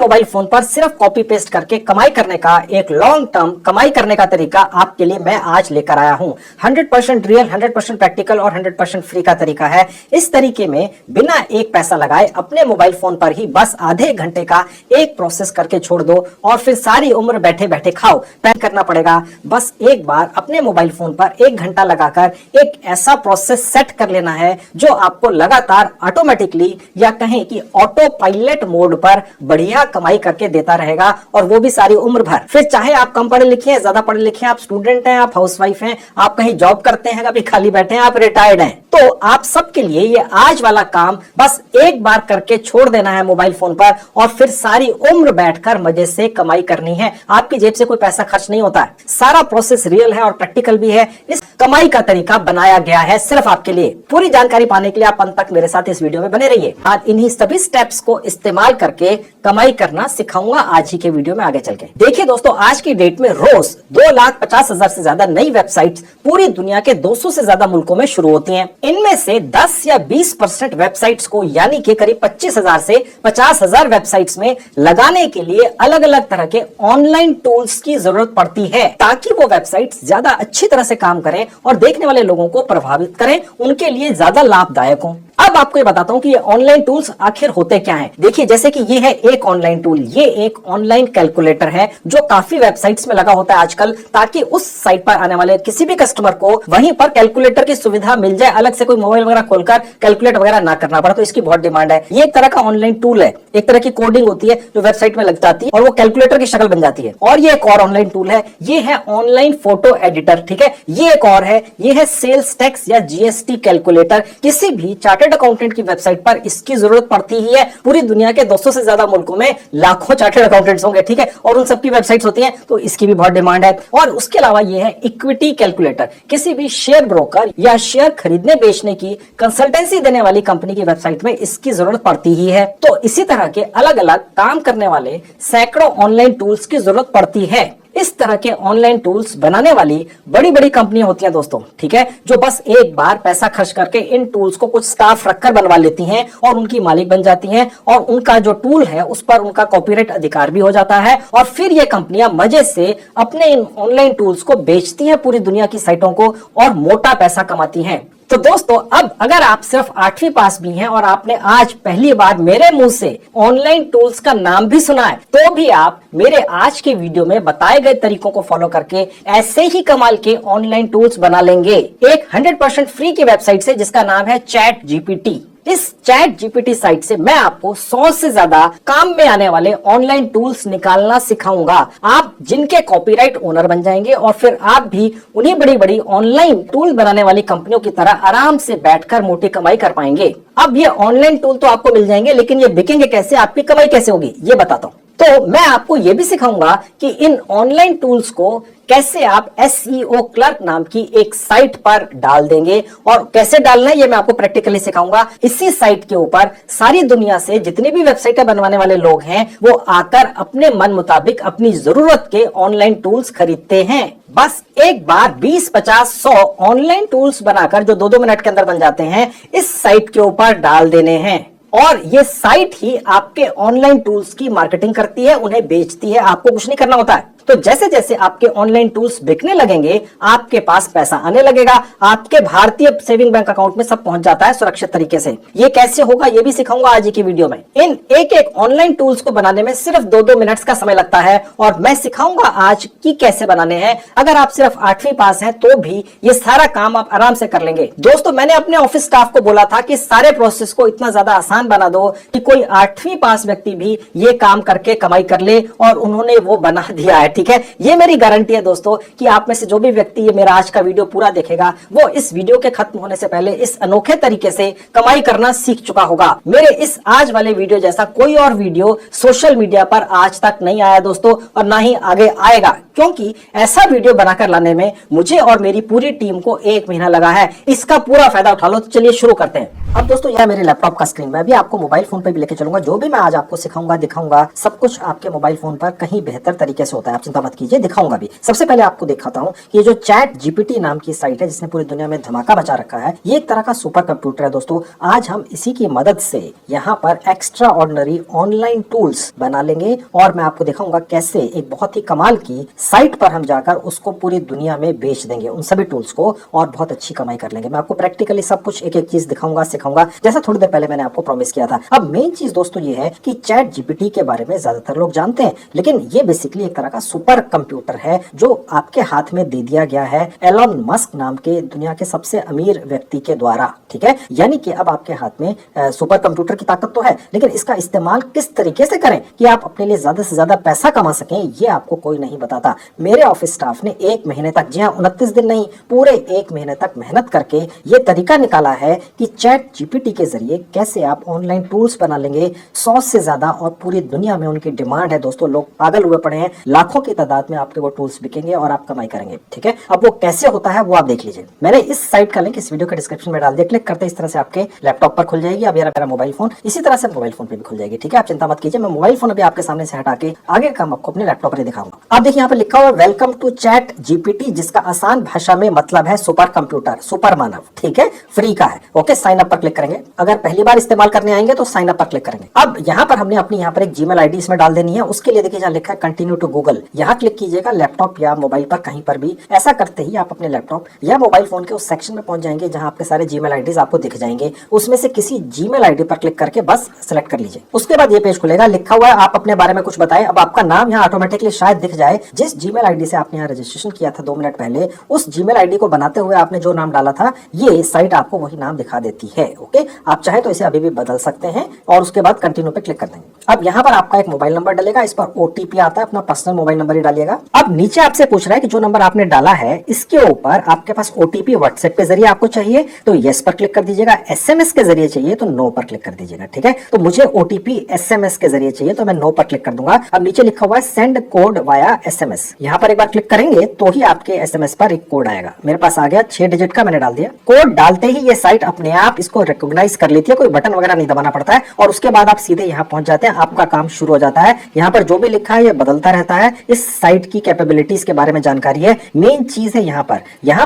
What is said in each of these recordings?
Mobile phone पर सिर्फ copy paste करके कमाई करने का एक लॉन्ग टर्म कमाई करने का तरीका आपके लिए मैं आज लेकर आया हूं। 100% रियल, 100% प्रैक्टिकल और 100% फ्री का तरीका है। इस तरीके में बिना एक पैसा लगाए अपने मोबाइल फोन पर ही बस आधे घंटे का एक प्रोसेस करके छोड़ दो और फिर सारी उम्र बैठे बैठे खाओ। पैक करना पड़ेगा, बस एक बार अपने मोबाइल फोन पर 1 घंटा लगाकर एक ऐसा प्रोसेस सेट कर लेना है जो आपको लगातार ऑटोमेटिकली या कहें कि ऑटो पायलट मोड पर बढ़िया कमाई करके देता रहेगा, और वो भी सारी उम्र भर। फिर चाहे आप कम पढ़े लिखे हैं, ज्यादा पढ़े लिखे हैं, आप स्टूडेंट हैं, आप हाउसवाइफ हैं, आप कहीं जॉब करते हैं, कभी खाली बैठे हैं, आप रिटायर्ड हैं, तो आप सबके लिए ये आज वाला काम बस एक बार करके छोड़ देना है मोबाइल फोन पर, और फिर सारी उम्र बैठकर मजे से कमाई करनी है। आपकी जेब से कोई पैसा खर्च नहीं होता है। सारा प्रोसेस रियल है और प्रैक्टिकल भी है। इस कमाई का तरीका बनाया गया है सिर्फ आपके लिए। पूरी जानकारी पाने के लिए आप अंत तक मेरे साथ इस वीडियो में बने रहिए। आज इन्हीं सभी स्टेप्स को इस्तेमाल करके कमाई करना सिखाऊंगा आज ही के वीडियो में आगे चल के। देखिए दोस्तों, आज की डेट में रोज 2,50,000 से ज्यादा नई वेबसाइट्स पूरी दुनिया के 200 से ज्यादा मुल्कों में शुरू होती हैं। इनमें से 10 या 20% वेबसाइट्स को, यानी कि करीब 25,000 से 50,000 वेबसाइट्स में लगाने के लिए अलग अलग तरह के ऑनलाइन टूल्स की जरूरत पड़ती है, ताकि वो वेबसाइट्स ज्यादा अच्छी तरह से काम करें और देखने वाले लोगों को प्रभावित करें, उनके लिए ज्यादा लाभदायक हो। अब आपको ये बताता हूं कि ये ऑनलाइन टूल्स आखिर होते क्या हैं। देखिए, जैसे कि ये है एक ऑनलाइन टूल। ये एक ऑनलाइन कैलकुलेटर है जो काफी वेबसाइट्स में लगा होता है आजकल, ताकि उस साइट पर आने वाले किसी भी कस्टमर को वहीं पर कैलकुलेटर की सुविधा मिल जाए, अलग से कोई मोबाइल वगैरह खोलकर कैलकुलेट वगैरह ना करना पड़े। तो इसकी बहुत डिमांड है। ये एक तरह का ऑनलाइन टूल है, एक तरह की कोडिंग होती है जो वेबसाइट में लग जाती है और वो कैलकुलेटर की शक्ल बन जाती है। और ये एक और ऑनलाइन टूल है, ये है ऑनलाइन फोटो एडिटर। ठीक है, ये एक और है, ये है सेल्स टैक्स या जीएसटी कैलकुलेटर। किसी भी चार्टर्ड अकाउंटेंट की वेबसाइट पर इसकी जरूरत पड़ती ही है। पूरी दुनिया के 200 से ज्यादा मुल्कों में लाखों चार्टर्ड अकाउंटेंट्स होंगे, ठीक है, और उन सबकी वेबसाइट्स होती हैं, तो इसकी भी बहुत डिमांड है। और उसके अलावा ये है इक्विटी कैलकुलेटर। किसी भी शेयर ब्रोकर या शेयर खरीदने बेचने की कंसल्टेंसी देने वाली कंपनी की वेबसाइट में इसकी जरूरत पड़ती ही है। तो इसी तरह के अलग अलग काम करने वाले सैकड़ों ऑनलाइन टूल्स की जरूरत पड़ती है। इस तरह के ऑनलाइन टूल्स बनाने वाली बड़ी बड़ी कंपनियां होती हैं दोस्तों, ठीक है, जो बस एक बार पैसा खर्च करके इन टूल्स को कुछ स्टाफ रखकर बनवा लेती हैं और उनकी मालिक बन जाती हैं, और उनका जो टूल है उस पर उनका कॉपीराइट अधिकार भी हो जाता है, और फिर ये कंपनियां मजे से अपने इन ऑनलाइन टूल्स को बेचती हैं पूरी दुनिया की साइटों को और मोटा पैसा कमाती हैं। तो दोस्तों, अब अगर आप सिर्फ 8वीं पास भी हैं और आपने आज पहली बार मेरे मुंह से ऑनलाइन टूल्स का नाम भी सुना है, तो भी आप मेरे आज के वीडियो में बताए गए तरीकों को फॉलो करके ऐसे ही कमाल के ऑनलाइन टूल्स बना लेंगे एक 100% फ्री की वेबसाइट से, जिसका नाम है चैट जीपीटी। इस चैट जीपीटी साइट से मैं आपको 100 से ज्यादा काम में आने वाले ऑनलाइन टूल्स निकालना सिखाऊंगा, आप जिनके कॉपीराइट ओनर बन जाएंगे, और फिर आप भी उन्हीं बड़ी बड़ी ऑनलाइन टूल बनाने वाली कंपनियों की तरह आराम से बैठकर मोटी कमाई कर पाएंगे। अब ये ऑनलाइन टूल तो आपको मिल जाएंगे, लेकिन ये बिकेंगे कैसे, आपकी कमाई कैसे होगी, ये बताता हूँ। तो मैं आपको यह भी सिखाऊंगा कि इन ऑनलाइन टूल्स को कैसे आप एसईओ क्लर्क नाम की एक साइट पर डाल देंगे, और कैसे डालना है ये मैं आपको प्रैक्टिकली सिखाऊंगा। इसी साइट के ऊपर सारी दुनिया से जितने भी वेबसाइटें बनवाने वाले लोग हैं वो आकर अपने मन मुताबिक अपनी जरूरत के ऑनलाइन टूल्स खरीदते हैं। बस एक बार 20, 50, 100 ऑनलाइन टूल्स बनाकर जो 2-2 मिनट के अंदर बन जाते हैं, इस साइट के ऊपर डाल देने हैं, और ये साइट ही आपके ऑनलाइन टूल्स की मार्केटिंग करती है, उन्हें बेचती है, आपको कुछ नहीं करना होता है। तो जैसे जैसे आपके ऑनलाइन टूल्स बिकने लगेंगे, आपके पास पैसा आने लगेगा, आपके भारतीय सेविंग बैंक अकाउंट में सब पहुंच जाता है सुरक्षित तरीके से। ये कैसे होगा ये भी सिखाऊंगा आज की वीडियो में। इन एक एक ऑनलाइन टूल्स को बनाने में सिर्फ 2-2 मिनट्स का समय लगता है, और मैं सिखाऊंगा आज कि कैसे बनाने हैं। अगर आप सिर्फ 8वीं पास हैं तो भी ये सारा काम आप आराम से कर लेंगे। दोस्तों, मैंने अपने ऑफिस स्टाफ को बोला था कि सारे प्रोसेस को इतना ज्यादा आसान बना दो कि कोई 8वीं पास व्यक्ति भी ये काम करके कमाई कर ले, और उन्होंने वो बना दिया है। ठीक है, ये मेरी गारंटी है दोस्तों कि आप में से जो भी व्यक्ति ये मेरा आज का वीडियो पूरा देखेगा, वो इस वीडियो के खत्म होने से पहले इस अनोखे तरीके से कमाई करना सीख चुका होगा। मेरे इस आज वाले वीडियो जैसा कोई और वीडियो सोशल मीडिया पर आज तक नहीं आया दोस्तों, और ना ही आगे आएगा, क्योंकि ऐसा वीडियो बनाकर लाने में मुझे और मेरी पूरी टीम को 1 महीना लगा है। इसका पूरा फायदा उठा लो। तो चलिए शुरू करते हैं। अब दोस्तों, यह मेरे लैपटॉप का स्क्रीन, मैं भी आपको मोबाइल फोन पर भी लेके चलूंगा। जो भी मैं आज आपको सिखाऊंगा दिखाऊंगा, सब कुछ आपके मोबाइल फोन पर कहीं बेहतर तरीके से होता है। आप चिंता मत कीजिए, दिखाऊंगा भी। सबसे पहले आपको दिखाता हूं कि ये जो चैट जीपीटी नाम की साइट है जिसने पूरी दुनिया में धमाका मचा रखा है, ये एक तरह का सुपर कंप्यूटर है दोस्तों। आज हम इसी की मदद से यहाँ पर एक्स्ट्रा ऑर्डिनरी ऑनलाइन टूल्स बना लेंगे और मैं आपको दिखाऊंगा कैसे एक बहुत ही कमाल की साइट पर हम जाकर उसको पूरी दुनिया में बेच देंगे उन सभी टूल्स को और बहुत अच्छी कमाई कर लेंगे। मैं आपको प्रैक्टिकली सब कुछ एक एक चीज दिखाऊंगा, सिखाऊंगा, जैसा थोड़ी देर पहले मैंने आपको प्रॉमिस किया था। अब मेन चीज दोस्तों ये है कि चैट जीपीटी के बारे में ज्यादातर लोग जानते हैं, लेकिन ये बेसिकली एक तरह का सुपर कंप्यूटर है जो आपके हाथ में दे दिया गया है एलन मस्क नाम के दुनिया के सबसे अमीर व्यक्ति के द्वारा, ठीक है। यानी कि अब आपके हाथ में सुपर कंप्यूटर की ताकत तो है, लेकिन इसका इस्तेमाल किस तरीके से करें कि आप अपने लिए ज्यादा से ज्यादा पैसा कमा सकें, ये आपको कोई नहीं बताता। मेरे ऑफिस स्टाफ ने 1 महीने तक, जी हाँ 29 दिन नहीं, पूरे 1 महीने तक मेहनत करके ये तरीका निकाला है कि चैट जीपीटी के जरिए कैसे आप ऑनलाइन टूल्स बना लेंगे 100 से ज्यादा, और पूरी दुनिया में उनकी डिमांड है दोस्तों। लोग पागल हुए पड़े हैं, लाखों की तादाद में आपके वो टूल्स बिकेंगे और आप कमाई करेंगे, ठीक है। अब वो कैसे होता है वो आप देख लीजिए। मैंने इस साइट का लिंक इस वीडियो के डिस्क्रिप्शन में डाल दिया, क्लिक करते इस तरह से आपके लैपटॉप पर खुल जाएगी। अब मेरा मोबाइल फोन इसी तरह से मोबाइल फोन पे भी खुल जाएगी, ठीक है। आप चिंता मत कीजिए, मैं मोबाइल फोन अभी आपके सामने से हटा के आगे काम आपको अपने लैपटॉप पर दिखाऊंगा। आप देखिए यहाँ पर लिखा हुआ वेलकम टू चैट जीपीटी, जिसका आसान भाषा में मतलब है सुपर कंप्यूटर, सुपर मानव, ठीक है, फ्री का है। ओके, साइन अप पर क्लिक करेंगे। अगर पहली बार इस्तेमाल करने आएंगे तो साइन अप पर क्लिक करेंगे। अब यहाँ पर हमने अपनी यहाँ पर एक जीमेल आईडी इसमें डाल देनी है। उसके लिए देखिए जहाँ लिखा है कंटिन्यू टू गूगल, यहाँ क्लिक कीजिएगा, लैपटॉप या मोबाइल पर कहीं पर भी। ऐसा करते ही आप अपने लैपटॉप या मोबाइल फोन के उस सेक्शन में पहुंच जाएंगे जहां आपके सारे जीमेल आईडीज आपको दिख जाएंगे। उसमें से किसी जीमेल आईडी पर क्लिक करके बस सिलेक्ट कर लीजिए। उसके बाद ये पेज खुलेगा, लिखा हुआ है आप अपने बारे में कुछ बताएं। अब आपका नाम यहाँ ऑटोमेटिकली शायद दिख जाए। जिस जीमेल आईडी से आपने यहाँ रजिस्ट्रेशन किया था 2 मिनट पहले, उस जीमेल आईडी को बनाते हुए आपने जो नाम डाला था, ये साइट आपको वही नाम दिखा देती है। ओके, आप चाहे तो इसे अभी भी बदल सकते हैं और उसके बाद कंटिन्यू पे क्लिक कर देंगे। अब यहाँ पर आपका एक मोबाइल नंबर डलेगा, इस पर ओटीपी आता है, अपना पर्सनल मोबाइल नंबर ही डालिएगा। अब नीचे आपसे पूछ रहा है कि जो नंबर आपने डाला है इसके ऊपर आपके पास ओटीपी व्हाट्सएप के जरिए आपको चाहिए तो यस पर क्लिक कर दीजिएगा, एसएमएस के जरिए चाहिए तो नो पर क्लिक कर दीजिएगा, ठीक है। तो मुझे ओटीपी एसएमएस के जरिए चाहिए तो मैं नो पर क्लिक कर दूंगा। अब नीचे लिखा हुआ है सेंड कोड वाया एसएमएस, यहाँ पर एक बार क्लिक करेंगे तो ही आपके एसएमएस पर एक कोड आएगा। मेरे पास आ गया 6 डिजिट का, मैंने डाल दिया। कोड डालते ही ये साइट अपने आप इसको रिकॉग्नाइज कर लेती है, कोई बटन वगैरह नहीं दबाना पड़ता है और उसके बाद आप सीधे यहाँ पहुंच जाते हैं, आपका काम शुरू हो जाता है। यहाँ पर जो भी लिखा है ये बदलता रहता है। इस साइट की कैपेबिलिटीज के बारे में जानकारी है। मेन चीज है यहाँ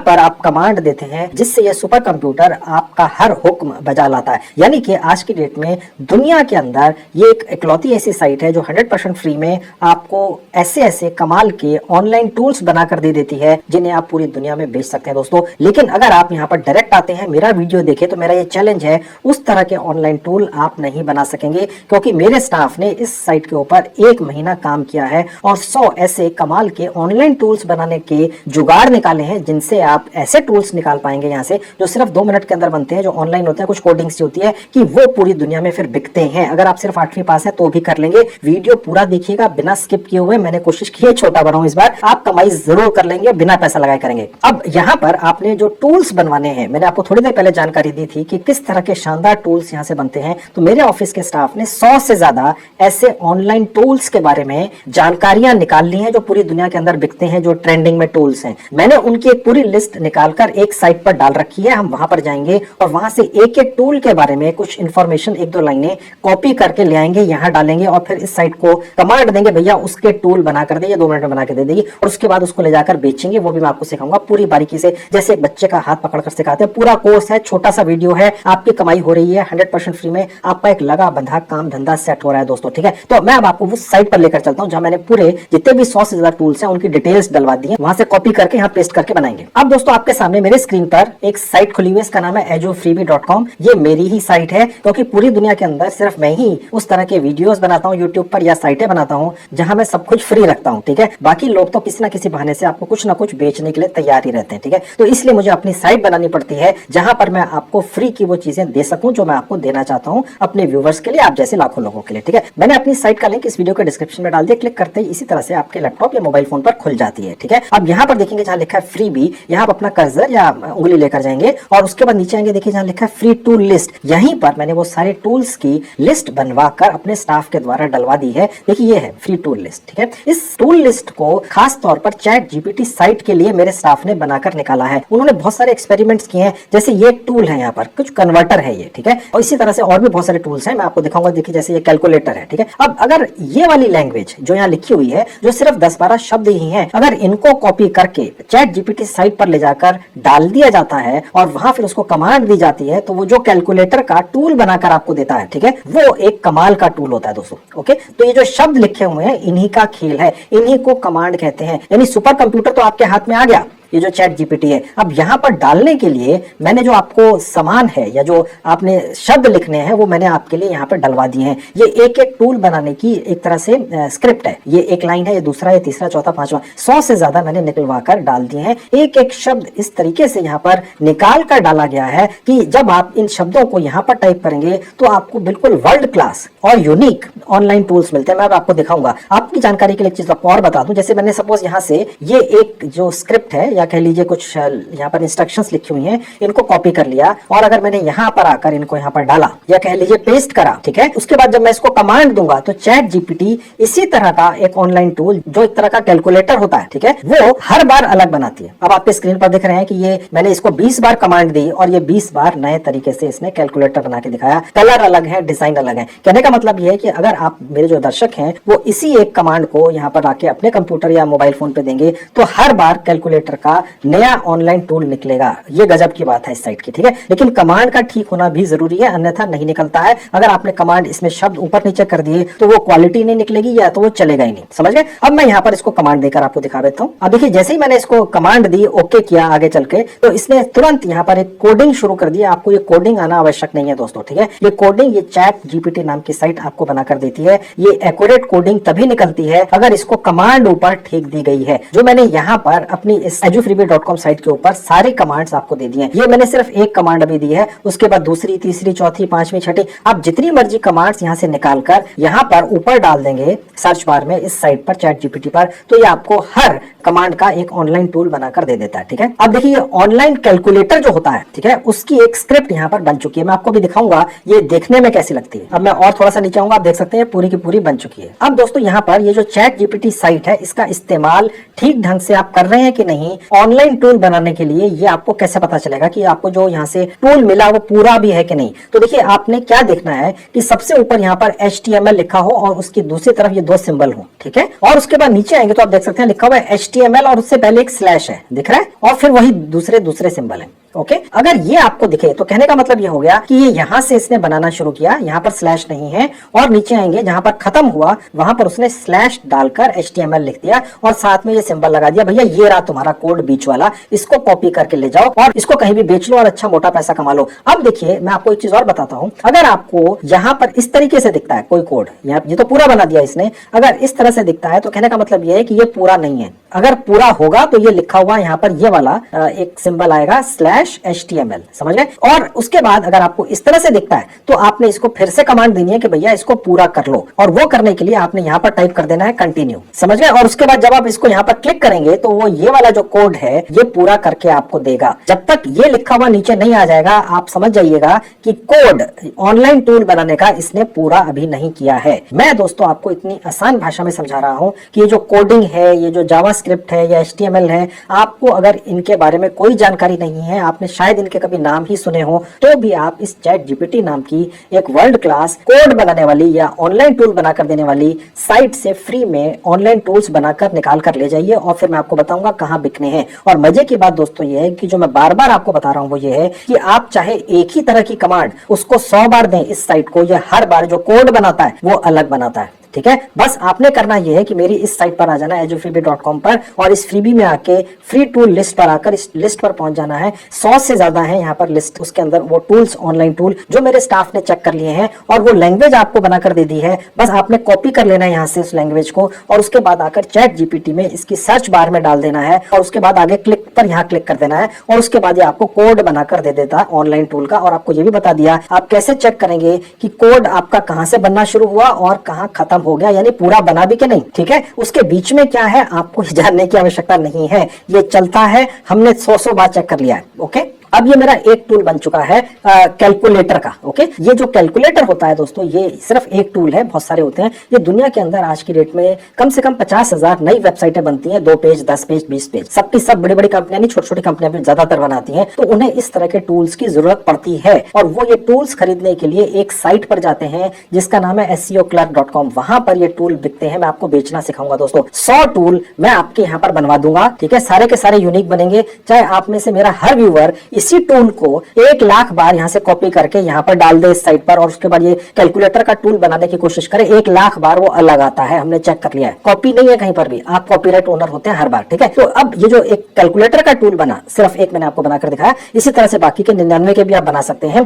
पर आप कमांड देते हैं जिससे ये सुपर कंप्यूटर आपका हर हुक्म बजा लाता है। यानी कि आज की डेट में दुनिया के अंदर ये एक इकलौती ऐसी साइट है जो 100% फ्री में आपको ऐसे ऐसे कमाल के ऑनलाइन टूल्स बनाकर दे देती है जिन्हें आप पूरी दुनिया में बेच सकते हैं दोस्तों। लेकिन अगर आप यहाँ पर डायरेक्ट आते हैं, मेरा वीडियो देखे, तो मेरा ये चैलेंज है, उस तरह के ऑनलाइन टूल आप नहीं बना सकेंगे क्योंकि मेरे स्टाफ ने इस साइट के ऊपर 1 महीना काम किया है और 100 ऐसे कमाल के ऑनलाइन टूल्स बनाने के जुगाड़ निकाले हैं जिनसे आप ऐसे टूल्स निकाल पाएंगे यहाँ से जो सिर्फ 2 मिनट के अंदर बनते हैं, जो ऑनलाइन होते हैं, कुछ कोडिंग्स होती है कि वो पूरी दुनिया में फिर बिकते हैं। अगर आप सिर्फ 8वीं पास है तो भी कर लेंगे। वीडियो पूरा देखिएगा बिना स्किप किए हुए, मैंने कोशिश की है छोटा बनाऊं इस बार, आप कमाई जरूर कर लेंगे, बिना पैसा लगाए करेंगे। अब यहाँ पर आपने जो टूल्स बनवाने हैं, मैंने आपको थोड़ी देर पहले जानकारी दी थी कि किस तरह के शानदार टूल्स यहाँ से बनते हैं। तो मेरे ऑफिस के स्टाफ ने 100 से ज्यादा ऐसे ऑनलाइन टूल्स के बारे में जानकारियां निकाल ली हैं जो पूरी दुनिया के अंदर बिकते हैं, जो ट्रेंडिंग में टूल्स हैं। मैंने उनकी एक पूरी लिस्ट निकालकर एक साइट पर डाल रखी है। हम वहां पर जाएंगे और वहां से एक एक टूल के बारे में कुछ इंफॉर्मेशन, 1-2 लाइनें कॉपी करके ले आएंगे, यहाँ डालेंगे और फिर इस साइट को कमांड देंगे, भैया उसके टूल बना कर दे, या 2 मिनट में बना के दे देगी और उसके बाद उसको ले जाकर बेचेंगे। वो भी मैं आपको सिखाऊंगा पूरी बारीकी से, जैसे एक बच्चे का हाथ पकड़कर सिखाते हैं। पूरा कोर्स है, छोटा सा वीडियो है, आपकी कमाई हो रही है 100% फ्री में, आपका एक लगा बंधा काम धंधा सेट हो रहा है दोस्तों, ठीक है। तो मैं अब आपको उस साइट पर लेकर चलता हूं जहां मैंने पूरे जितने भी 100 से ज्यादा टूल्स हैं उनकी डिटेल्स डलवा दी है, वहां से कॉपी करके यहाँ पेस्ट करके बनाएंगे। अब दोस्तों आपके सामने मेरे स्क्रीन पर एक साइट खुली हुई है, इसका नाम है azurefreebie.com। ये मेरी ही साइट है क्योंकि पूरी दुनिया के अंदर सिर्फ मैं ही उस तरह के वीडियोस बनाता हूँ यूट्यूब पर या साइटें बनाता हूँ जहां मैं सब कुछ फ्री रखता हूँ, ठीक है। बाकी लोग तो किसी ना किसी बहाने से आपको कुछ ना कुछ बेचने के लिए तैयार ही रहते हैं, ठीक है। तो इसलिए मुझे अपनी साइट बनानी पड़ती है जहां पर मैं आपको फ्री की वो चीजें दे सकूं जो मैं आपको देना चाहता हूं अपने व्यूवर्स के लिए, आप जैसे लाखों लोगों के लिए, ठीक है। मैंने अपनी साइट का लिंक इस वीडियो के डिस्क्रिप्शन में डाल दिया, क्लिक करते ही इसी तरह से आपके लैपटॉप या मोबाइल फोन पर खुल जाती है, ठीक है। अब यहाँ पर देखेंगे जहां लिखा है फ्रीबी, यहाँ आप अपना कर्सर या उंगली लेकर जाएंगे और उसके बाद नीचे आएंगे, देखिए जहां लिखा है फ्री टूल लिस्ट, यहीं पर मैंने वो सारे टूल्स की लिस्ट बनवा कर अपने स्टाफ के द्वारा डलवा दी है। देखिए ये है फ्री टूल लिस्ट, ठीक है। इस टूल लिस्ट को खास तौर पर चैट जीपीटी साइट के लिए मेरे स्टाफ ने बनाकर निकाला है। उन्होंने बहुत सारे एक्सपेरिमेंट्स किए हैं, जैसे ये टूल है, यहाँ पर कुछ कन्वर्टर है ये, ठीक है। और इसी तरह से और भी बहुत सारे टूल्स हैं, मैं आपको दिखाऊंगा। देखिए जैसे ये कैलकुलेटर है, ठीक है। अब अगर ये वाली लैंग्वेज जो यहाँ लिखी हुई है, जो जो सिर्फ 10-12 शब्द ही हैं। अगर इनको कॉपी करके चैट जीपीटी साइट पर ले जाकर डाल दिया जाता है और वहां फिर उसको कमांड दी जाती है, तो वो जो कैलकुलेटर का टूल बनाकर आपको देता है, ठीक है, वो एक कमाल का टूल होता है दोस्तों। ओके, तो ये जो शब्द लिखे हुए हैं इन्हीं का खेल है, इन्हीं को कमांड कहते हैं। यानी सुपर कंप्यूटर तो आपके हाथ में आ गया, ये जो चैट जीपीटी है। अब यहाँ पर डालने के लिए मैंने जो आपको सामान है या जो आपने शब्द लिखने हैं वो मैंने आपके लिए यहाँ पर डलवा दिए हैं। ये एक एक टूल बनाने की एक तरह से स्क्रिप्ट है। ये एक लाइन है, ये दूसरा, ये तीसरा, चौथा, पांचवा, 100 से ज्यादा मैंने निकलवा कर डाल दिए हैं। एक एक शब्द इस तरीके से यहाँ पर निकाल कर डाला गया है कि जब आप इन शब्दों को यहाँ पर टाइप करेंगे तो आपको बिल्कुल वर्ल्ड क्लास और यूनिक ऑनलाइन टूल्स मिलते हैं। मैं आपको दिखाऊंगा। आपकी जानकारी के लिए एक चीज आपको और बता दूं, जैसे मैंने सपोज यहाँ से ये एक जो स्क्रिप्ट है या कह लीजिए कुछ यहाँ पर इंस्ट्रक्शंस लिखी हुई हैं, इनको कॉपी कर लिया और अगर मैंने यहाँ पर आकर इनको यहाँ पर डाला या कह लीजिए पेस्ट करा, ठीक है, उसके बाद जब मैं इसको कमांड दूंगा तो चैट जीपीटी इसी तरह का एक ऑनलाइन टूल जो एक तरह का कैलकुलेटर होता है, ठीक है, वो हर बार अलग बनाती है। अब आपके स्क्रीन पर दिख रहे हैं कि ये मैंने इसको 20 बार कमांड दी और ये 20 बार नए तरीके से इसने कैलकुलेटर बना के दिखाया। कलर अलग है, डिजाइन अलग है। कहने का मतलब ये है कि अगर आप मेरे जो दर्शक हैं वो इसी एक कमांड को यहाँ पर आके अपने कंप्यूटर या मोबाइल फोन पे देंगे तो हर बार कैलकुलेटर का नया ऑनलाइन टूल निकलेगा। ये गजब की बात है इस साइट की, ठीक है। लेकिन कमांड का ठीक होना भी जरूरी है, अन्यथा नहीं निकलता है। अगर आपने कमांड इसमें शब्द ऊपर नीचे कर दिए तो वो क्वालिटी नहीं निकलेगी या तो वो चलेगा ही नहीं, समझ गए। अब मैं यहाँ पर इसको कमांड देकर आपको दिखा देता हूँ। अब देखिए, जैसे ही मैंने इसको कमांड दी, ओके किया आगे चल के, तो इसने तुरंत यहाँ पर एक कोडिंग शुरू कर दिया। आपको ये कोडिंग आना आवश्यक नहीं है दोस्तों, ठीक है। ये कोडिंग ये चैट जीपीटी नाम की साइट आपको बनाकर देती है। ये एक्यूरेट कोडिंग तभी निकलती है अगर इसको कमांड ऊपर ठीक दी गई है। जो मैंने यहाँ पर अपनी इस edufreebie.com साइट के ऊपर सारी कमांड्स आपको दे दी हैं। ये मैंने सिर्फ एक कमांड अभी दी है, उसके बाद दूसरी, तीसरी, चौथी, पांचवी, छठी, आप जितनी मर्जी कमांड्स यहाँ से निकालकर यहाँ पर ऊपर डाल देंगे सर्च बार में इस साइट पर चैट जीपीटी पर, तो ये आपको हर कमांड का एक ऑनलाइन टूल बनाकर दे देता है, ठीक है। अब देखिए, ऑनलाइन कैलकुलेटर जो होता है, ठीक है, उसकी एक स्क्रिप्ट यहाँ पर बन चुकी है। मैं आपको भी दिखाऊंगा ये देखने में कैसी लगती है। अब मैं और थोड़ा सा नीचे आऊंगा, आप देख सकते हैं पूरी की पूरी बन चुकी है। अब दोस्तों यहाँ पर ये जो चैट जीपीटी साइट है, इसका इस्तेमाल ठीक ढंग से आप कर रहे हैं कि नहीं, ऑनलाइन टूल बनाने के लिए ये आपको कैसे पता चलेगा कि आपको जो यहाँ से टूल मिला वो पूरा भी है कि नहीं। तो देखिए, आपने क्या देखना है कि सबसे ऊपर यहाँ पर HTML लिखा हो और उसकी दूसरी तरफ ये 2 सिंबल हो, ठीक है। और उसके बाद नीचे आएंगे तो आप देख सकते हैं लिखा हुआ है HTML और उससे पहले एक स्लैश है, दिख रहा है, और फिर वही दूसरे सिंबल है। ओके, अगर ये आपको दिखे तो कहने का मतलब ये हो गया कि ये यहाँ से इसने बनाना शुरू किया, यहाँ पर स्लैश नहीं है, और नीचे आएंगे जहां पर खत्म हुआ वहां पर उसने स्लैश डालकर HTML लिख दिया और साथ में ये सिंबल लगा दिया, भैया ये रहा तुम्हारा कोड बीच वाला, इसको कॉपी करके ले जाओ और इसको कहीं भी बेच लो और अच्छा मोटा पैसा कमा लो। अब देखिए, मैं आपको एक चीज और बताता हूं, अगर आपको यहाँ पर इस तरीके से दिखता है कोई कोड, ये तो पूरा बना दिया इसने, अगर इस तरह से दिखता है तो कहने का मतलब ये है कि ये पूरा नहीं है। अगर पूरा होगा तो ये लिखा हुआ यहाँ पर ये वाला एक सिंबल आएगा /HTML, समझ गए। और उसके बाद अगर आपको इस तरह से दिखता है तो आपने इसको फिर से कमांड देनी है कि भैया इसको पूरा कर लो, और वो करने के लिए आपने यहाँ पर टाइप कर देना है कंटिन्यू, समझ गए। और उसके बाद जब आप इसको यहाँ पर क्लिक करेंगे तो वो ये वाला जो कोड है ये पूरा करके आपको देगा। जब तक ये लिखा हुआ नीचे नहीं आ जाएगा आप समझ जाइएगा कि कोड ऑनलाइन टूल बनाने का इसने पूरा अभी नहीं किया है। मैं दोस्तों आपको इतनी आसान भाषा में समझा रहा हूँ कि ये जो कोडिंग है, ये जो जावास्क्रिप्ट है या HTML है, आपको अगर इनके बारे में कोई जानकारी नहीं है, आपने शायद इनके कभी नाम ही सुने हो, तो भी आप इस चैट जीपीटी नाम की एक वर्ल्ड क्लास कोड बनाने वाली या ऑनलाइन टूल बनाकर देने वाली साइट से फ्री में ऑनलाइन टूल्स बनाकर निकाल कर ले जाइए और फिर मैं आपको बताऊंगा कहाँ बिकने हैं। और मजे की बात दोस्तों ये है कि जो मैं बार बार आपको बता रहा हूँ वो ये है कि आप चाहे एक ही तरह की कमांड उसको 100 बार दें इस साइट को, या हर बार जो कोड बनाता है वो अलग बनाता है, ठीक है। बस आपने करना यह है कि मेरी इस साइट पर आ जाना है edufreebie.com पर, और इस फ्रीबी में आके फ्री टूल लिस्ट पर आकर इस लिस्ट पर पहुंच जाना है। 100 से ज्यादा है यहाँ पर लिस्ट, उसके अंदर वो टूल्स, ऑनलाइन टूल जो मेरे स्टाफ ने चेक कर लिए हैं और वो लैंग्वेज आपको बनाकर दे दी है। बस आपने कॉपी कर लेना है यहाँ से उस लैंग्वेज को और उसके बाद आकर चैट जीपीटी में इसकी सर्च बार में डाल देना है और उसके बाद आगे क्लिक पर यहाँ क्लिक कर देना है और उसके बाद ये आपको कोड बनाकर दे देता है ऑनलाइन टूल का। और आपको ये भी बता दिया आप कैसे चेक करेंगे कि कोड आपका कहाँ से बनना शुरू हुआ और कहाँ खत्म हो गया, यानी पूरा बना भी कि नहीं, ठीक है। उसके बीच में क्या है आपको जानने की आवश्यकता नहीं है, ये चलता है, हमने 100 बार चेक कर लिया है। ओके। अब ये मेरा एक टूल बन चुका है कैलकुलेटर का। ओके, ये जो कैलकुलेटर होता है दोस्तों, ये सिर्फ एक टूल है, बहुत सारे होते हैं। ये दुनिया के अंदर आज की डेट में कम से कम 50,000 नई वेबसाइटें बनती हैं, 2 पेज 10 पेज 20 पेज, सबकी सब बड़ी बड़ी कंपनियां नहीं, छोटी छोटी कंपनियां भी ज्यादातर बनाती हैं। तो उन्हें इस तरह के टूल्स की जरूरत पड़ती है और वो ये टूल्स खरीदने के लिए एक साइट पर जाते हैं जिसका नाम है SEOclerk.com। वहां पर ये टूल बिकते हैं। मैं आपको बेचना सिखाऊंगा दोस्तों। 100 टूल मैं आपके यहाँ पर बनवा दूंगा, ठीक है। सारे के सारे यूनिक बनेंगे। चाहे आप में से मेरा हर व्यूअर इसी टूल को 1 लाख बार यहाँ से कॉपी करके यहाँ पर डाल दे इस साइट पर, और उसके बाद ये कैलकुलेटर का टूल बनाने की कोशिश करे, 1 लाख बार वो अलग आता है। हमने चेक कर लिया है, कॉपी नहीं है कहीं पर भी। आप कॉपीराइट ओनर होते हैं हर बार, ठीक है। तो अब ये जो एक कैलकुलेटर का टूल बना, सिर्फ एक मैंने आपको बनाकर दिखाया, इसी तरह से बाकी के 99 के भी आप बना सकते हैं।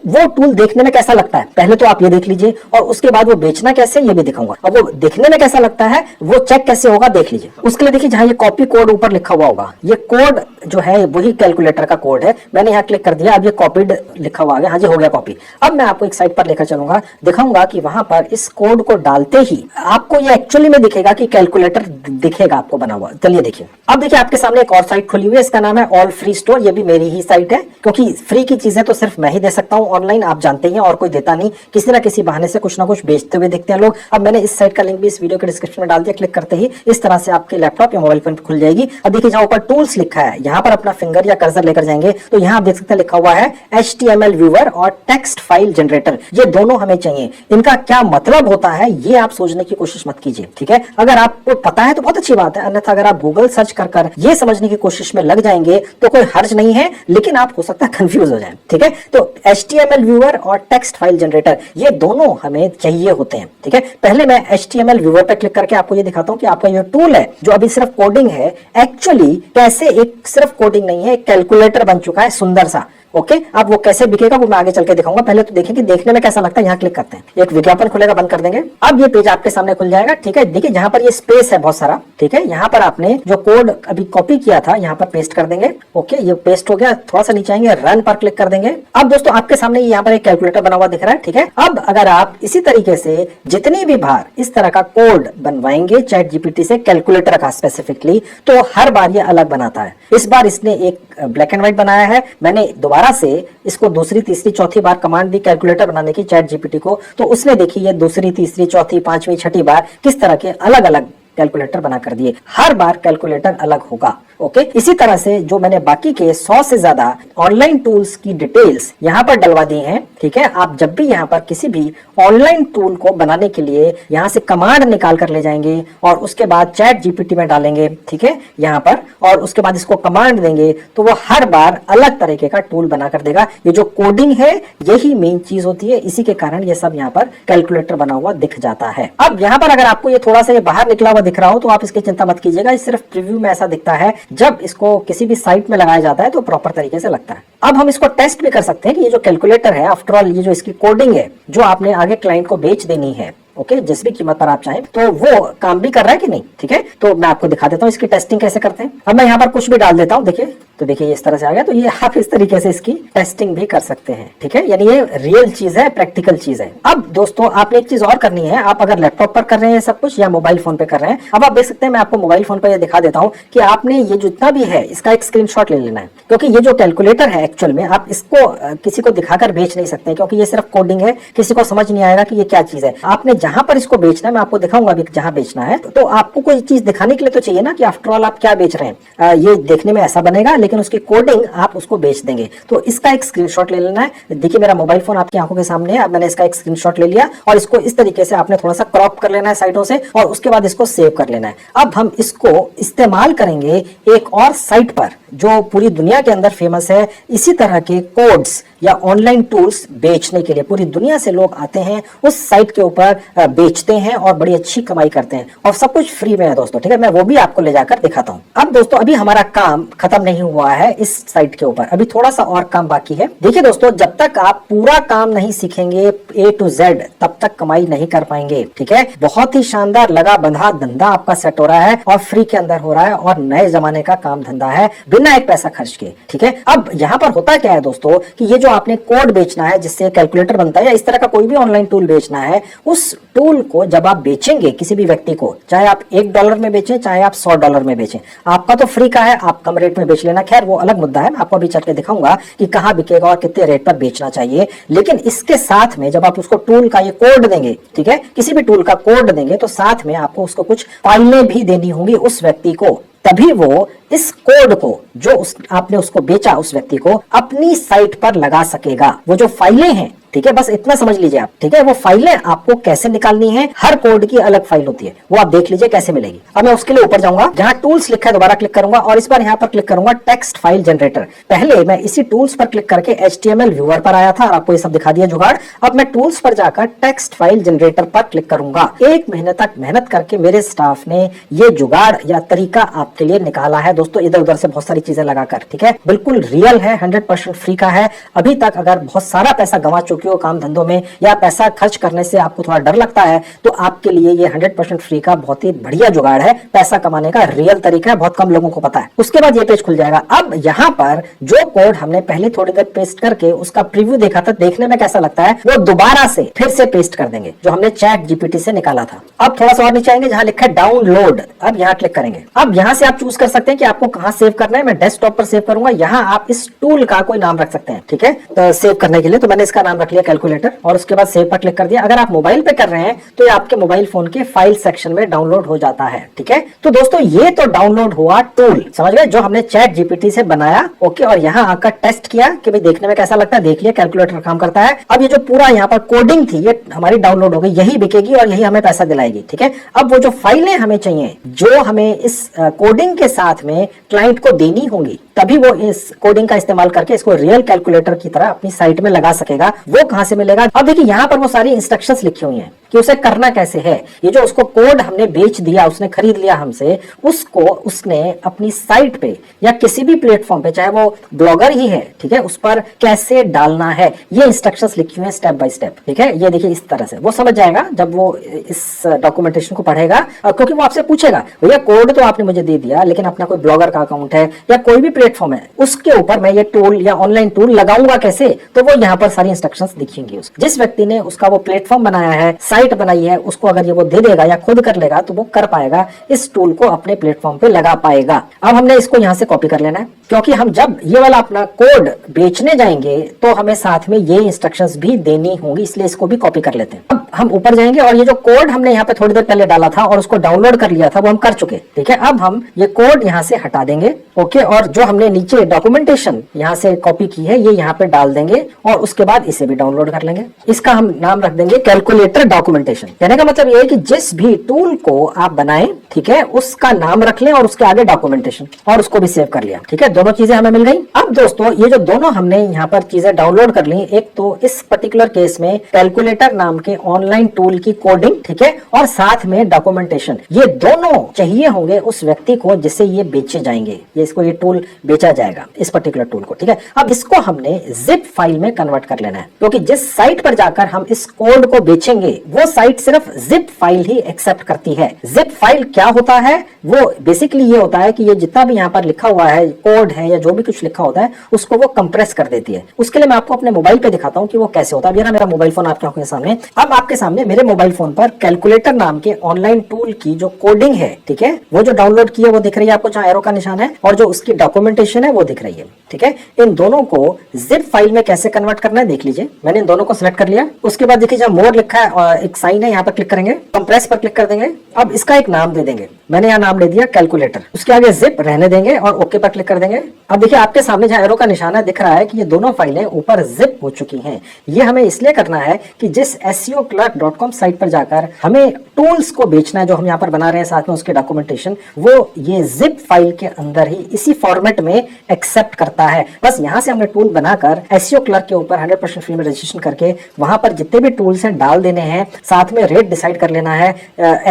वो टूल देखने में कैसा लगता है पहले तो आप ये देख लीजिए, और उसके बाद वो बेचना कैसे ये भी दिखाऊंगा। अब वो देखने में कैसा लगता है, वो चेक कैसे होगा देख लीजिए। उसके लिए देखिए, जहां ये कॉपी कोड ऊपर लिखा हुआ होगा, ये कोड जो है वही कैलकुलेटर का कोड है। मैंने यहाँ क्लिक कर दिया, अब ये कॉपीड लिखा हुआ आ गया। हाँ जी, हो गया कॉपी। अब मैं आपको एक साइट पर लेकर चलूंगा, दिखाऊंगा कि वहां पर इस कोड को डालते ही आपको ये एक्चुअली में दिखेगा कि कैलकुलेटर दिखेगा आपको बना हुआ। चलिए देखिए, अब देखिए आपके सामने एक और साइट खुली हुई है, इसका नाम है ऑल फ्री स्टोर। ये भी मेरी ही साइट है, क्योंकि फ्री की चीजें तो सिर्फ मैं ही दे सकता हूँ ऑनलाइन, आप जानते ही हैं, और कोई देता नहीं। किसी ना किसी बहाने से कुछ ना कुछ बेचते हुए दिखते हैं लोग। अब मैंने इस साइट का लिंक भी इस वीडियो के डिस्क्रिप्शन में डाल दिया। क्लिक करते ही इस तरह से आपके लैपटॉप या मोबाइल फोन पर खुल जाएगी। अब देखिए, जहां ऊपर टूल्स लिखा है, यहाँ पर अपना फिंगर या कर्सर लेकर जाएंगे तो यहाँ आप देख सकते हैं लिखा हुआ है HTML व्यूअर और टेक्स्ट फाइल जनरेटर। ये दोनों हमें चाहिए। इनका क्या मतलब होता है ये आप सोचने की कोशिश मत कीजिए, ठीक है। अगर आपको पता है तो बहुत अच्छी बात है, अन्यथा अगर आप गूगल सर्च कर ये समझने की कोशिश में लग जाएंगे तो कोई हर्ज नहीं है, लेकिन आप हो सकता है कंफ्यूज हो जाए, ठीक है। तो HTML व्यूअर और टेक्स्ट फाइल जनरेटर, ये दोनों हमें चाहिए होते हैं, ठीक है। पहले मैं HTML व्यूअर पर क्लिक करके आपको ये दिखाता हूं कि आपका ये टूल है जो अभी सिर्फ कोडिंग है, एक्चुअली कैसे एक सिर्फ कोडिंग नहीं है, एक कैलकुलेटर बन चुका है सुंदर सा। ओके, अब वो कैसे बिकेगा वो मैं आगे चल के दिखाऊंगा। पहले तो देखिए कि देखने में कैसा लगता है। यहाँ क्लिक करते हैं, एक विज्ञापन खुलेगा, बंद कर देंगे। अब ये पेज आपके सामने खुल जाएगा, ठीक है। देखिए जहां पर ये स्पेस है बहुत सारा, ठीक है, यहाँ पर आपने जो कोड अभी कॉपी किया था यहाँ पर पेस्ट कर देंगे। ओके, ये पेस्ट हो गया। थोड़ा सा नीचे आएंगे, रन पर क्लिक कर देंगे। अब दोस्तों आपके सामने यहाँ पर एक कैलकुलेटर बना हुआ दिख रहा है, ठीक है। अब अगर आप इसी तरीके से जितनी भी बार इस तरह का कोड बनवाएंगे चैट जीपीटी से, कैलकुलेटर का स्पेसिफिकली, तो हर बार ये अलग बनाता है। इस बार इसने एक ब्लैक एंड व्हाइट बनाया है। मैंने दोबारा से इसको दूसरी तीसरी चौथी बार कमांड दी कैलकुलेटर बनाने की चैट जीपीटी को, तो उसने देखी ये दूसरी तीसरी चौथी पांचवी छठी बार किस तरह के अलग अलग कैलकुलेटर बना कर दिए। हर बार कैलकुलेटर अलग होगा। ओके, इसी तरह से जो मैंने बाकी के 100 से ज्यादा ऑनलाइन टूल्स की डिटेल्स यहाँ पर डलवा दी हैं, ठीक है। आप जब भी यहाँ पर किसी भी ऑनलाइन टूल को बनाने के लिए यहाँ से कमांड निकाल कर ले जाएंगे और उसके बाद चैट जीपीटी में डालेंगे, ठीक है, यहाँ पर, और उसके बाद इसको कमांड देंगे तो वो हर बार अलग तरीके का टूल बना कर देगा। ये जो कोडिंग है यही मेन चीज होती है, इसी के कारण ये सब यहाँ पर कैलकुलेटर बना हुआ दिख जाता है। अब यहाँ पर अगर आपको ये थोड़ा सा ये बाहर निकला हुआ दिख रहा हो तो आप इसकी चिंता मत कीजिएगा, सिर्फ प्रीव्यू में ऐसा दिखता है। जब इसको किसी भी साइट में लगाया जाता है तो प्रॉपर तरीके से लगता है। अब हम इसको टेस्ट भी कर सकते हैं कि ये जो कैलकुलेटर है, आफ्टर ऑल ये जो इसकी कोडिंग है जो आपने आगे क्लाइंट को बेच देनी है, ओके, जिस भी कीमत पर आप चाहें, तो वो काम भी कर रहा है कि नहीं, ठीक है। तो मैं आपको दिखा देता हूँ इसकी टेस्टिंग कैसे करते हैं। अब मैं यहाँ पर कुछ भी डाल देता हूँ, देखिए, तो देखिए ये इस तरह से आ गया। तो ये आप इस तरीके से इसकी टेस्टिंग भी कर सकते हैं, ठीक है। यानी ये रियल चीज है, प्रैक्टिकल चीज है। अब दोस्तों आपने एक चीज और करनी है, आप अगर लैपटॉप पर कर रहे हैं सब कुछ या मोबाइल फोन पे कर रहे हैं, अब आप देख सकते हैं मैं आपको मोबाइल फोन पर ये दिखा देता हूँ कि आपने ये जितना भी है इसका एक स्क्रीनशॉट ले लेना है, क्योंकि ये जो कैलकुलेटर है एक्चुअल में आप इसको किसी को दिखाकर बेच नहीं सकते, क्योंकि ये सिर्फ कोडिंग है, किसी को समझ नहीं आएगा कि ये क्या चीज है। आपने जहां पर इसको बेचना है, मैं आपको दिखाऊंगा अभी जहां बेचना है, तो आपको कोई चीज दिखाने के लिए तो चाहिए ना कि आफ्टर ऑल आप क्या बेच रहे हैं। ये देखने में ऐसा बनेगा, लेकिन उसकी कोडिंग आप उसको बेच देंगे। तो इसका एक स्क्रीनशॉट ले लेना है। देखिए मेरा मोबाइल फोन आपकी आंखों के सामने है। अब मैंने इसका एक स्क्रीनशॉट ले लिया और इसको इस तरीके से आपने थोड़ा सा क्रॉप कर लेना है साइडों से, और उसके बाद इसको सेव कर लेना है। अब हम इसको इस्तेमाल करेंगे एक और साइट पर जो पूरी दुनिया के अंदर फेमस है, इसी तरह के कोड्स या ऑनलाइन टूल्स बेचने के लिए। पूरी दुनिया से लोग आते हैं उस साइट के ऊपर, बेचते हैं और बड़ी अच्छी कमाई करते हैं, और सब कुछ फ्री में है दोस्तों, ठीक है। मैं वो भी आपको ले जाकर दिखाता हूँ। अब दोस्तों अभी हमारा काम खत्म नहीं हुआ है इस साइट के ऊपर, अभी थोड़ा सा और काम बाकी है। देखिए दोस्तों, जब तक आप पूरा काम नहीं सीखेंगे A to Z, तब तक कमाई नहीं कर पाएंगे, ठीक है। बहुत ही शानदार लगा बंधा धंधा आपका सेट हो रहा है, और फ्री के अंदर हो रहा है, और नए जमाने का काम धंधा है, बिना एक पैसा खर्च के, ठीक है। अब यहाँ पर होता क्या है दोस्तों कि ये जो आपने कोड बेचना है जिससे कैलकुलेटर बनता है, या इस तरह का कोई भी ऑनलाइन टूल बेचना है, उस टूल को जब आप बेचेंगे किसी भी व्यक्ति को, चाहे आप $1 में बेचें चाहे आप $100 में बेचें, आपका तो फ्री का है, आप कम रेट में बेच लेना, खैर वो अलग मुद्दा है, मैं आपको अभी चल के दिखाऊंगा कि कहाँ बिकेगा और कितने रेट पर बेचना चाहिए। लेकिन इसके साथ में जब आप उसको टूल का ये कोड देंगे, ठीक है, किसी भी टूल का कोड देंगे तो साथ में आपको उसको कुछ फाइलें भी देनी होंगी उस व्यक्ति को, तभी वो इस कोड को जो आपने उसको बेचा उस व्यक्ति को अपनी साइट पर लगा सकेगा। वो जो फाइलें हैं, ठीक है, बस इतना समझ लीजिए आप, ठीक है, वो फाइलें आपको कैसे निकालनी है, हर कोड की अलग फाइल होती है, वो आप देख लीजिए कैसे मिलेगी। अब मैं उसके लिए ऊपर जाऊंगा, जहां टूल्स लिखा है दोबारा क्लिक करूंगा और इस बार यहां पर क्लिक करूंगा टेक्स्ट फाइल जनरेटर। पहले मैं इसी टूल्स पर क्लिक करके HTML व्यूअर पर आया था और आपको ये सब दिखा दिया जुगाड़। अब मैं टूल्स पर जाकर टेक्स्ट फाइल जनरेटर पर क्लिक करूंगा। 1 महीने तक मेहनत करके मेरे स्टाफ ने ये जुगाड़ या तरीका आपके लिए निकाला है दोस्तों, इधर उधर से बहुत सारी चीजें लगाकर, ठीक है, बिल्कुल रियल है, 100% फ्री का है। अभी तक अगर बहुत सारा पैसा गंवा चुके हो काम धंधों में या पैसा खर्च करने से आपको थोड़ा डर लगता है तो आपके लिए ये 100% फ्री का बहुत ही बढ़िया जुगाड़ है, पैसा कमाने का रियल तरीका है, बहुत कम लोगों को पता है। उसके बाद ये पेज खुल जाएगा। अब यहाँ पर जो कोड हमने पहले थोड़ी देर पेस्ट करके उसका प्रीव्यू देखा था, देखने में कैसा लगता है, वो दोबारा से फिर से पेस्ट कर देंगे जो हमने चैट जीपीटी से निकाला था। अब थोड़ा सा और नीचे आएंगे जहां लिखा है डाउनलोड, अब यहाँ क्लिक करेंगे। अब यहाँ से आप चूज कर सकते हैं कि आपको कहाँ सेव करना है। मैं डेस्कटॉप पर सेव करूंगा, यहाँ आप इस टूल का कोई नाम रख सकते हैं, ठीक है, तो सेव करने के लिए तो मैंने इसका नाम रख लिया कैलकुलेटर और उसके बाद सेव पर क्लिक कर दिया। अगर आप मोबाइल पे कर रहे हैं तो ये आपके मोबाइल फोन के फाइल सेक्शन में डाउनलोड हो जाता है, ठीक है। तो दोस्तों ये तो डाउनलोड हुआ टूल, समझ गए, जो हमने चैट जीपीटी से बनाया, ओके, और यहाँ आकर टेस्ट किया कि भाई देखने में कैसा लगता है, देख लिया कैलकुलेटर काम करता है। अब ये जो पूरा यहाँ पर कोडिंग थी ये हमारी डाउनलोड हो गई, यही बिकेगी और यही हमें पैसा दिलाएगी, ठीक है। अब वो जो फाइलें हमें चाहिए जो हमें इस कोडिंग के साथ में क्लाइंट को देनी होंगी, तभी वो इस कोडिंग का इस्तेमाल करके इसको रियल कैलकुलेटर की तरह अपनी साइट में लगा सकेगा। वो कहां से मिलेगा? अब देखिए यहाँ पर वो सारी इंस्ट्रक्शंस लिखी हुई हैं कि उसे करना कैसे है। ये जो उसको कोड हमने बेच दिया, उसने खरीद लिया हमसे, उसको उसने अपनी साइट पे या किसी भी प्लेटफॉर्म पे, चाहे वो ब्लॉगर ही है, ठीक है, उस पर कैसे डालना है, ये इंस्ट्रक्शंस लिखी हुई है स्टेप बाय स्टेप, ठीक है। ये देखिए इस तरह से वो समझ जाएगा जब वो इस डॉक्यूमेंटेशन को पढ़ेगा, क्योंकि वो आपसे पूछेगा भैया कोड तो आपने मुझे दे दिया लेकिन अपना कोई ब्लॉगर का अकाउंट है या कोई भी प्लेटफॉर्म है उसके ऊपर मैं ये टूल या ऑनलाइन टूल लगाऊंगा कैसे, तो वो यहाँ पर सारी इंस्ट्रक्शंस दिखेंगी। जिस व्यक्ति ने उसका वो प्लेटफॉर्म बनाया है, साइट बनाई है, उसको अगर ये वो दे देगा या खुद कर लेगा तो वो कर पाएगा, इस टूल को अपने प्लेटफॉर्म पे लगा पाएगा। अब हमने इसको यहाँ से कॉपी कर लेना है, क्योंकि हम जब ये वाला अपना कोड बेचने जाएंगे तो हमें साथ में ये इंस्ट्रक्शंस भी देनी होंगी, इसलिए इसको भी कॉपी कर लेते हैं। अब हम ऊपर जाएंगे और ये जो कोड हमने यहाँ पे थोड़ी देर पहले डाला था और उसको डाउनलोड कर लिया था वो हम कर चुके, ठीक है। अब हम ये कोड यहाँ से हटा देंगे, ओके, और जो हमने नीचे डॉक्यूमेंटेशन यहाँ से कॉपी की है ये यहाँ पे डाल देंगे और उसके बाद इसे भी डाउनलोड कर लेंगे। इसका हम नाम रख देंगे कैलकुलेटर डॉक्यूमेंटेशन। कहने का मतलब ये है कि जिस भी टूल को आप बनाएं, ठीक है, उसका नाम रख लें और उसके आगे डॉक्यूमेंटेशन, और उसको भी सेव कर लिया, ठीक है। दोनों चीजें हमें मिल गई। अब दोस्तों ये जो दोनों हमने यहाँ पर चीजें डाउनलोड कर ली, एक तो इस पर्टिकुलर केस में कैलकुलेटर नाम के ऑनलाइन टूल की कोडिंग, ठीक है, और साथ में डॉक्यूमेंटेशन, ये दोनों चाहिए होंगे उस व्यक्ति को जिससे ये बेचे जाएंगे, ये इसको ये टूल बेचा जाएगा, इस पर्टिकुलर टूल को, ठीक है। अब इसको हमने जिप फाइल में कन्वर्ट कर लेना है, क्योंकि जिस साइट पर जाकर हम इस कोड को बेचेंगे वो साइट सिर्फ जिप फाइल ही एक्सेप्ट करती है। जिप फाइल क्या होता है? वो बेसिकली ये होता है कि ये जितना भी यहाँ पर लिखा हुआ है, कोड है या जो भी कुछ लिखा होता है, उसको वो कंप्रेस कर देती है। उसके लिए मैं आपको अपने मोबाइल पे दिखाता हूँ कि वो कैसे होता है। ये ना मेरा मोबाइल फोन आपके आंखों के सामने, अब आपके सामने मेरे मोबाइल फोन पर कैलकुलेटर नाम के ऑनलाइन टूल की जो कोडिंग है, ठीक है, वो जो डाउनलोड की है वो दिख रही है आपको, जहाँ एरो का निशान है, और जो उसकी डॉक्यूमेंटेशन है वो दिख रही है, ठीक है। इन दोनों को जिप फाइल में कैसे कन्वर्ट करना है देख लीजिए। मैंने इन दोनों को सिलेक्ट कर लिया। उसके बाद देखिए जहाँ मोर लिखा है और एक साइन है, यहाँ पर क्लिक करेंगे, कंप्रेस पर क्लिक कर देंगे। अब इसका एक नाम दे देंगे, मैंने यहाँ नाम दे दिया कैलकुलेटर, उसके आगे जिप रहने देंगे और ओके पर क्लिक कर देंगे। अब देखिए आपके सामने जहाँ एरो का निशान है दिख रहा है कि ये दोनों फाइलें ऊपर जिप हो चुकी हैं। ये हमें इसलिए करना है कि जिस SEOclerk.com साइट पर जाकर हमें टूल्स को बेचना है जो हम यहाँ पर बना रहे हैं, साथ में उसके डॉक्यूमेंटेशन, वो ये जिप फाइल के अंदर ही इसी फॉर्मेट में एक्सेप्ट करता है। बस यहाँ से हमने टूल बनाकर SEOclerk के ऊपर 100% फ्री में रजिस्ट्रेशन करके वहां पर जितने भी टूल्स हैं डाल देने हैं, साथ में रेट डिसाइड कर लेना है।